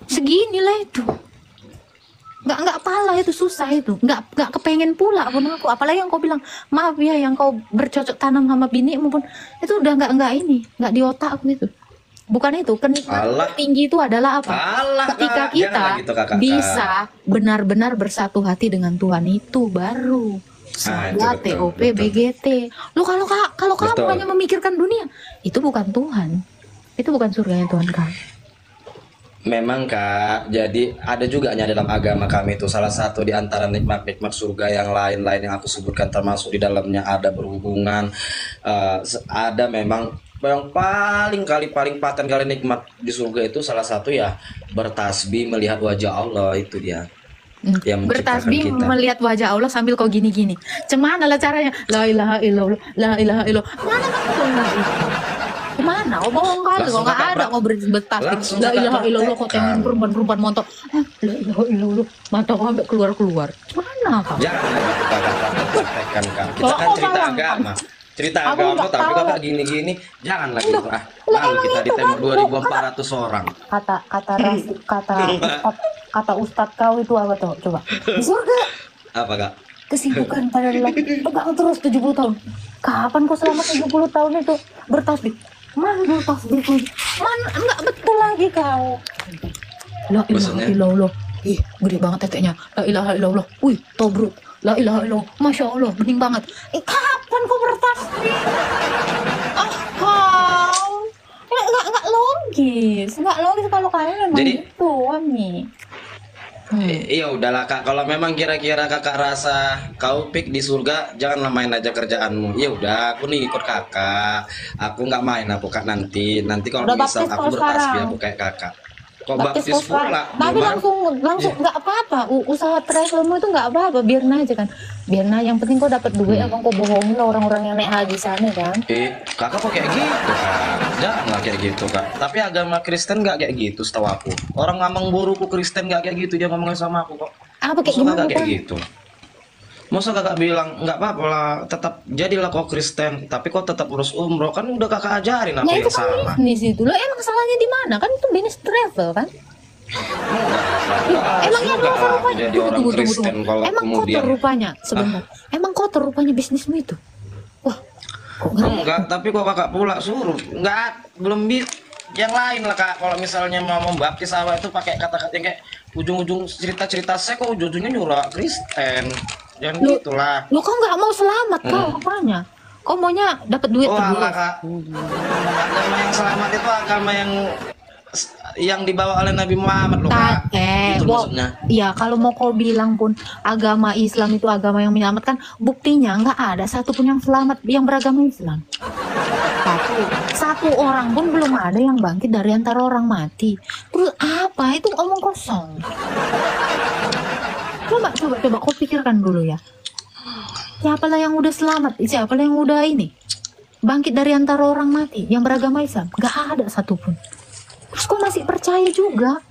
A: seginilah itu. nggak pala itu, susah itu, nggak kepengen pula pun aku. Apalagi yang kau bilang, maaf ya, yang kau bercocok tanam sama binimu pun itu udah nggak ini, nggak di otak aku itu. Bukan itu, kenikmatan
B: Allah,
A: tertinggi itu adalah apa?
B: Allah
A: Ketika
B: Kak,
A: kita
B: janganlah gitu Kakak.
A: bisa benar-benar bersatu hati dengan Tuhan, itu baru
B: Ah, itu
A: saya
B: betul,
A: TOP
B: betul.
A: BGT. Lu kalau kamu
B: Betul.
A: hanya memikirkan dunia, itu bukan Tuhan. Itu bukan surganya Tuhan kamu.
B: Memang Kak, jadi ada juga dalam agama kami itu salah satu di antara nikmat-nikmat surga yang lain-lain yang aku sebutkan, termasuk di dalamnya ada berhubungan, ada memang yang paling paten kali nikmat di surga itu salah satu ya bertasbih melihat wajah Allah, itu dia yang menciptakan
A: Bertasbih
B: kita.
A: melihat wajah Allah sambil kau gini-gini. Cemana lah caranya? La ilaha illallah, la ilaha illallah. Mana kamu tuh Nabi? Kemana? Oh, bohong kali, kok
B: Langsung
A: nggak
B: kakak
A: ada kau bertasbih.
B: langsung
A: La
B: kakak
A: ilaha illallah, kau
B: praktekkan.
A: tengok perempuan-perempuan montok. La ilaha illallah, mata kau sampai keluar-keluar. Mana kau?
B: Jangan gitu Kakak praktekkan Kak. Kita
A: Kalau
B: kan
A: kau
B: cerita
A: bayangkan,
B: agama. Cerita
A: aku
B: agama
A: nggak
B: tapi
A: tahu.
B: Kakak gini-gini, janganlah
A: Enggak.
B: gitu ah.
A: Lah,
B: Malu
A: emang
B: kita
A: itu
B: ditembak
A: kan,
B: 2.400 orang.
A: kata ustad kau itu apa tuh? Coba. Di surga
B: Apa Kak?
A: kesibukan pada lelaki pegang terus 70 tahun. Kapan kau selama 70 tahun itu bertasbih? Mana bertasbih kau? Mana enggak betul lagi kau. La ilaha
B: Maksudnya?
A: illallah. Ih, gede banget teteknya. La ilaha illallah. Wih, tobruk. La ilaha illallah. Masya Allah, bening banget. Kapan kau bertasbih? Ah, kau. Enggak logis. Enggak logis kalau kalian memang
B: Jadi-
A: gitu, Wami.
B: Iya udahlah Kak, kalau memang kira-kira Kakak rasa kau pik di surga, janganlah main aja kerjaanmu. Ya udah, aku nih ikut Kakak. Aku nggak main aku Kak nanti. Nanti kalau
A: Udah
B: misal
A: baptis
B: aku
A: kau
B: bertasbih
A: sekarang.
B: aku kayak Kakak. Kok
A: Baptis
B: baptis
A: kau sekarang.
B: pula?
A: Tapi
B: Belum
A: langsung nggak apa-apa. Usaha travelmu itu nggak apa-apa. Biarin aja kan. Biarin aja. Yang penting kau dapat duit. Abang kau bohongin lah orang-orang yang naik haji sana kan.
B: Kakak kok kayak gitu Kak? Janganlah kayak gitu Kak. Tapi agama Kristen nggak kayak gitu setahu aku. Orang ngomong buruku Kristen nggak kayak gitu, dia ngomongin sama aku kok.
A: Apa kayak
B: Masa
A: gimana
B: kakak kayak
A: kan?
B: gitu? Masa kakak bilang nggak apa-apa lah, tetap jadilah kau Kristen, tapi kau tetap urus umroh, kan udah kakak ajarin apa
A: Ya
B: yang
A: itu kan
B: salah.
A: bisnis itu. Lo emang salahnya di mana? Kan itu bisnis travel kan? Emangnya
B: Juga
A: dosa
B: aku
A: rupanya?
B: jadi orang Kristen kalau
A: Emang
B: kemudian
A: kotor rupanya? Sebentar. Emang kotor rupanya bisnismu itu? Wah, kok nggak?
B: enggak, tapi kok kakak pula suruh enggak, belum bisa yang lain lah Kak. Kalau misalnya mau membaptis awal itu pakai kata-kata yang kayak ujung-ujung cerita-cerita saya kok ujung-ujungnya nyuruh Kristen, jangan
A: Lu-
B: gitulah.
A: Lo kok nggak mau selamat kau rupanya? Kau maunya dapat duit
B: Oh
A: terus.
B: Allah Kak, agama yang selamat itu agama yang dibawa oleh Nabi Muhammad loh Kak. Itu maksudnya.
A: Ya kalau mau kau bilang pun agama Islam itu agama yang menyelamatkan, buktinya nggak ada satupun yang selamat yang beragama Islam. Satu orang pun belum ada yang bangkit dari antara orang mati. Terus apa itu omong kosong? Coba kau pikirkan dulu ya. Siapalah yang udah selamat? Siapalah yang udah ini bangkit dari antara orang mati yang beragama Islam? Gak ada satupun. Terus kau masih percaya juga?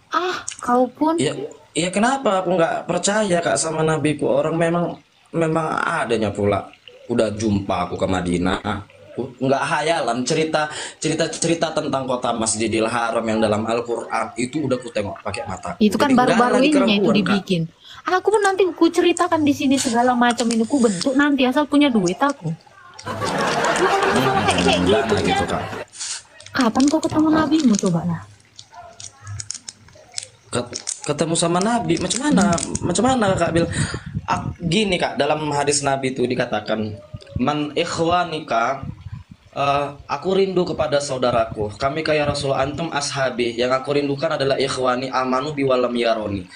A: Ah, kau pun.
B: Ya kenapa aku nggak percaya Kak sama nabiku? Orang memang adanya pula. Udah jumpa aku ke Madinah, nggak hayalan cerita tentang kota Masjidil Haram yang dalam Al-Quran itu udah ku tengok pakai mata.
A: Itu kan baru-baru ininya itu dibikin. Aku pun nanti ku ceritakan di sini segala macam ini, ku bentuk nanti asal punya duit aku. Kayak gitu ya.
B: Gitu, Kak.
A: Kapan kau ketemu nabimu, coba lah.
B: Ketemu sama Nabi macam mana Kak bilang gini Kak, dalam hadis Nabi itu dikatakan man ikhwanika, aku rindu kepada saudaraku, kami kaya Rasul antum ashabi, yang aku rindukan adalah ikhwani amanu biwalam yaroni,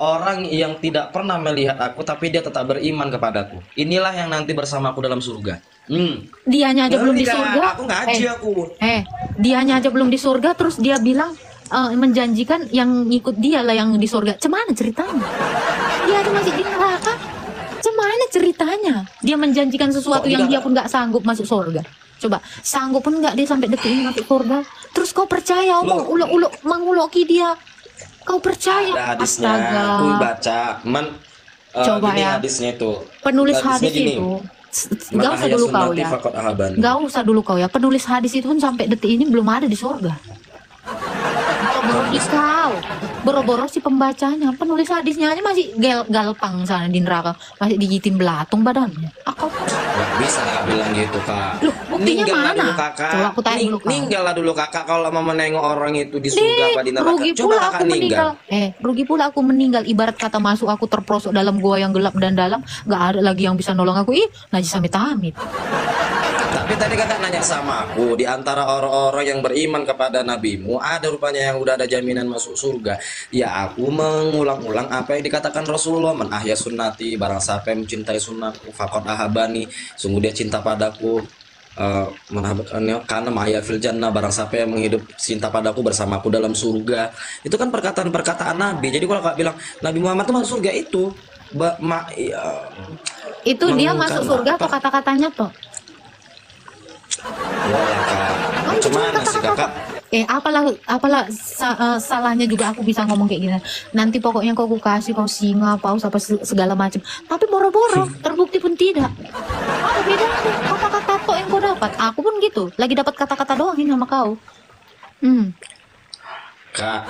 B: orang yang tidak pernah melihat aku tapi dia tetap beriman kepadaku, inilah yang nanti bersamaku dalam surga.
A: Dianya aja belum di
B: Kak,
A: surga.
B: aku ngaji aku.
A: Dianya aja belum di surga, terus dia bilang menjanjikan yang ikut dia lah yang di surga. Cemana ceritanya? Dia aja masih di neraka. Cemana ceritanya? Dia menjanjikan sesuatu yang dia pun nggak sanggup masuk surga. Coba, sanggup pun nggak dia sampai detik ini masuk surga. Terus kau percaya omong ulok-ulok menguloki dia? Kau percaya?
B: Ada hadisnya, aku baca.
A: Coba
B: gini
A: ya.
B: Hadisnya itu.
A: Penulis
B: Hadisnya
A: hadis
B: gini,
A: itu. Nggak usah dulu kau ya. Nggak usah dulu kau ya. Penulis hadis itu pun sampai detik ini belum ada di surga. Kalau belum kau. Boro-boro si pembacanya, penulis hadisnya aja masih galpang sana di neraka, masih digitin belatung badannya. Aku
B: Nggak bisa kakak bilang gitu kak.
A: Loh, buktinya
B: Ninggallah
A: mana?
B: dulu kakak.
A: Coba aku tanya dulu, Kak.
B: Ninggallah dulu kakak kalau mau menengok orang itu di surga apa di neraka.
A: rugi
B: Coba
A: pula
B: kakak
A: aku meninggal.
B: ninggal.
A: Rugi pula aku meninggal. Ibarat kata masuk aku terperosok dalam gua yang gelap dan dalam, nggak ada lagi yang bisa nolong aku. Ih, najis amit-amit.
B: Tapi tadi kakak nanya sama aku, di antara orang-orang yang beriman kepada nabimu, ada rupanya yang udah ada jaminan masuk surga. Ya aku mengulang-ulang apa yang dikatakan Rasulullah, man ahya sunnati, barang siapa yang mencintai sunnahku, faqad ahabani, sungguh dia cinta padaku. Karena mahya fil jannah, barang siapa yang menghidup cinta padaku bersamaku dalam surga. Itu kan perkataan-perkataan Nabi. Jadi kalau kakak bilang Nabi Muhammad itu masuk surga itu
A: Itu dia masuk surga atau kata-katanya toh?
B: Walah kak, macam mana sih kakak?
A: Salahnya juga aku bisa ngomong kayak gini. Nanti pokoknya kau kasih kau singa, paus apa segala macam. Tapi boro-boro terbukti pun tidak. Apa bedanya kata-kata toh yang kau dapat? Aku pun gitu. Lagi dapat kata-kata doang ini sama kau.
B: Kak,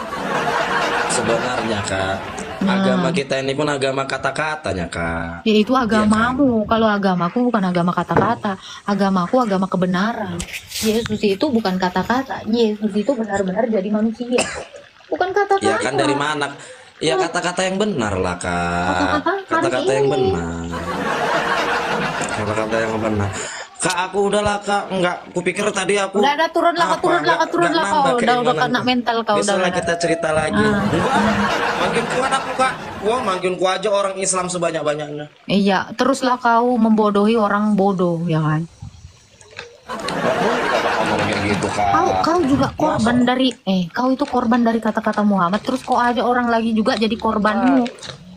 B: sebenarnya kak, agama kita ini pun agama kata-katanya kak.
A: Ya itu agamamu. Kalau agamaku bukan agama kata-kata. Agamaku agama kebenaran. Yesus itu bukan kata-kata. Yesus itu benar-benar jadi manusia. Bukan kata-kata.
B: Ya kan dari mana? Ya kata-kata yang benar lah kak. Kata-kata yang benar. Kata-kata yang benar. Kak, aku udahlah kak, enggak, kupikir tadi aku
A: udah turunlah kau, udah kena mental kau
B: besok
A: udah.
B: lah kita cerita lagi. Enggak, makin kuat aku kak. Wah, makin kuat aja orang Islam sebanyak-banyaknya.
A: Iya, teruslah kau membodohi orang bodoh, ya kan?
B: Gitu, kak.
A: Kau juga korban dari kau itu korban dari kata-kata Muhammad, terus kau aja orang lagi juga jadi korbanmu.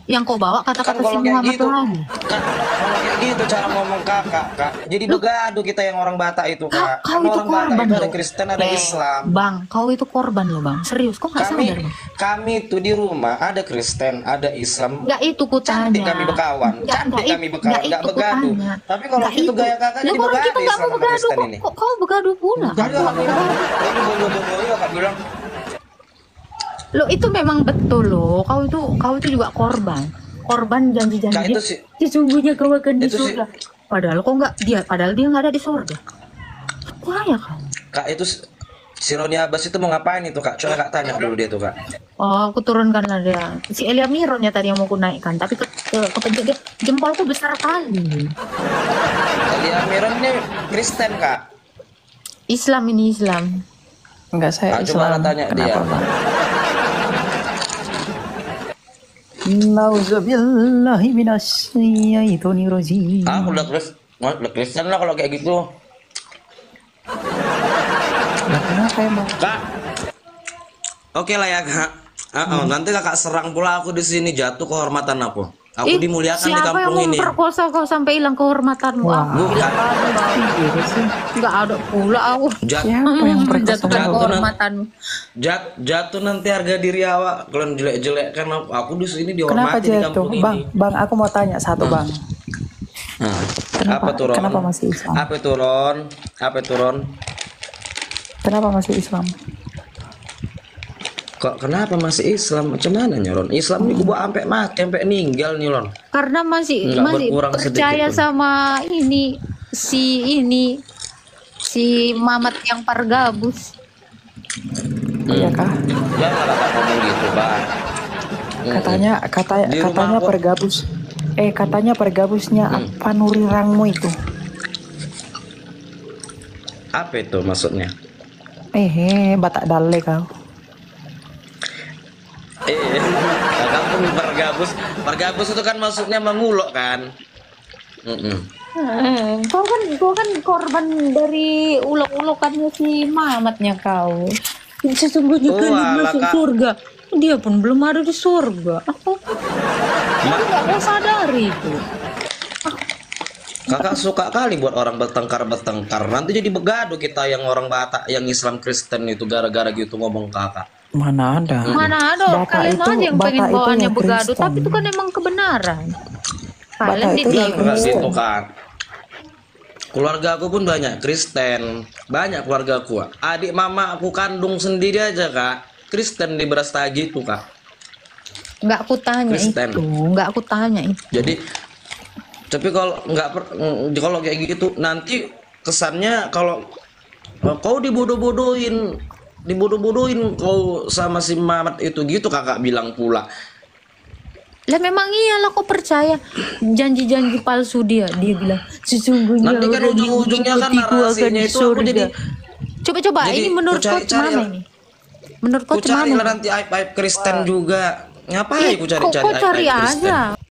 A: Yang kau bawa kata-kata si Muhammad
B: gitu,
A: lagi.
B: Kan, kalau kayak gitu cara ngomong kakak, kak. Jadi begadu kita yang orang Batak itu, kak.
A: Kau itu
B: orang
A: korban
B: Batak itu ada
A: loh.
B: Kristen, ada Islam.
A: Bang, kau itu korban loh bang. Serius, kau nggak sadar bang?
B: Kami itu di rumah ada Kristen, ada Islam.
A: Nggak itu kutanya.
B: Cantik kami berkawan, cantik kami berkawan, nggak begadu. Tapi kalau itu gaya kakak jadi
A: kalau kita
B: begadu
A: nggak mau
B: Islam sama
A: begadu,
B: Kristen ini.
A: kok kau begadu pula?
B: Begadu kak bilang, ini bodoh-bodoh kak bilang.
A: Lo itu memang betul loh. Kau itu juga korban janji-janji
B: Kak,
A: dia.
B: itu sih-
A: Sesungguhnya kau akan di
B: itu sih-
A: surga. Padahal dia nggak ada di surga. Wah ya kau.
B: Kak itu si Roni Abbas itu mau ngapain itu kak? Coba kak tanya dulu dia tuh kak.
A: Oh, aku turunkanlah dia. Si Elia Mironnya tadi yang mau ku naikkan, tapi kepencet dia jempolku besar kali.
B: Elia Miron ini Kristen kak.
A: Islam ini Islam.
C: Enggak, saya
B: Kak, coba
C: Islam.
B: tanya dia.
C: Kenapa, Bang? Nauzubillahi minasyaitonirrajim.
B: Aku udah Kristen lah kalau kayak gitu.
C: Nah, kenapa emang?
B: Kak, oke lah ya kak. Nanti kakak serang pula aku di sini, jatuh kehormatan aku. Aku dimuliakan di
A: siapa yang
B: kampung
A: mau
B: ini.
A: memperkosa kau sampai hilang kehormatanmu?
C: Wah. Gitu sih.
A: Nggak ada pula aku.
C: Siapa yang perkosa
A: Jatuhkan
C: kau?
A: kehormatanmu.
B: Jatuh nanti harga diri awak. Kalian jelek-jelek kan aku di sini
C: Kenapa
B: dihormati di
C: jatuh?
B: kampung
C: Bang,
B: ini.
C: Bang, aku mau tanya satu, Bang.
B: Nah,
C: Kenapa,
B: apa tuh Ron?
C: kenapa masih Islam?
B: Apa tuh Ron? Apa tuh Ron?
C: Kenapa masih Islam?
B: Kok kenapa masih Islam? Macam mana nih Ron? Islam ini gua sampai mati, sampai ninggal nih Ron.
A: Karena masih
B: Nggak berkurang
A: percaya
B: sedikit pun.
A: sama si Mamat yang pargabus.
C: Iya kah?
B: Jangan kakak ngomong gitu, Bang. Di rumah
C: Katanya
B: aku-
C: pergabus. Katanya pergabusnya apa Nurirangmu itu?
B: Apa itu maksudnya?
C: Batak dale kau.
B: Kakak pun bergabus. Bergabus itu kan maksudnya mengulok kan?
A: Kau kan korban dari ulok-ulokannya si Mamatnya kau. Sesungguhnya
B: Oh,
A: kan dia
B: alah,
A: masuk
B: Kak.
A: surga. Dia pun belum ada di surga. Aku nggak mau sadari itu.
B: Kakak suka kali buat orang bertengkar. Nanti jadi begadu kita yang orang Batak, yang Islam Kristen itu gara-gara gitu ngomong kakak.
C: Mana ada?
A: Mana ada
C: Batak
A: kalian
C: itu-
A: aja yang
C: Batak
A: pengen
C: itu
A: bawaannya
C: yang
A: begadu,
C: Kristen.
A: tapi itu kan emang kebenaran. Kalian
C: Batak itu
A: ditinggal.
C: yang
B: Enggak
C: Kristen.
B: gitu kan. Keluarga aku pun banyak Kristen. Banyak keluarga aku. Adik mama aku kandung sendiri aja kak Kristen di Brastagi itu kak.
A: Nggak aku tanya
B: Kristen.
A: itu, nggak aku tanya itu.
B: Jadi tapi kalau nggak kalau kayak gitu nanti kesannya kalau kau dibodoh-bodohin kau sama si Mamat itu gitu kakak bilang pula.
A: Lah memang iyalah, kok percaya janji-janji palsu dia bilang sesungguhnya
B: Nanti kan
A: orang yang
B: ujung-ujungnya kan
A: mengikutiku akan
B: narasinya
A: di
B: itu aku
A: surga.
B: jadi
A: Coba
B: jadi
A: ini menurut
B: ku
A: kau
B: cari-cari
A: cemana
B: lah.
A: ini? Menurut kau
B: Ku cari lah
A: cemana?
B: nanti aib-aib Kristen juga. Ngapain ku
A: Kok
B: cari-cari
A: cari
B: aib-aib Kristen?
A: aja?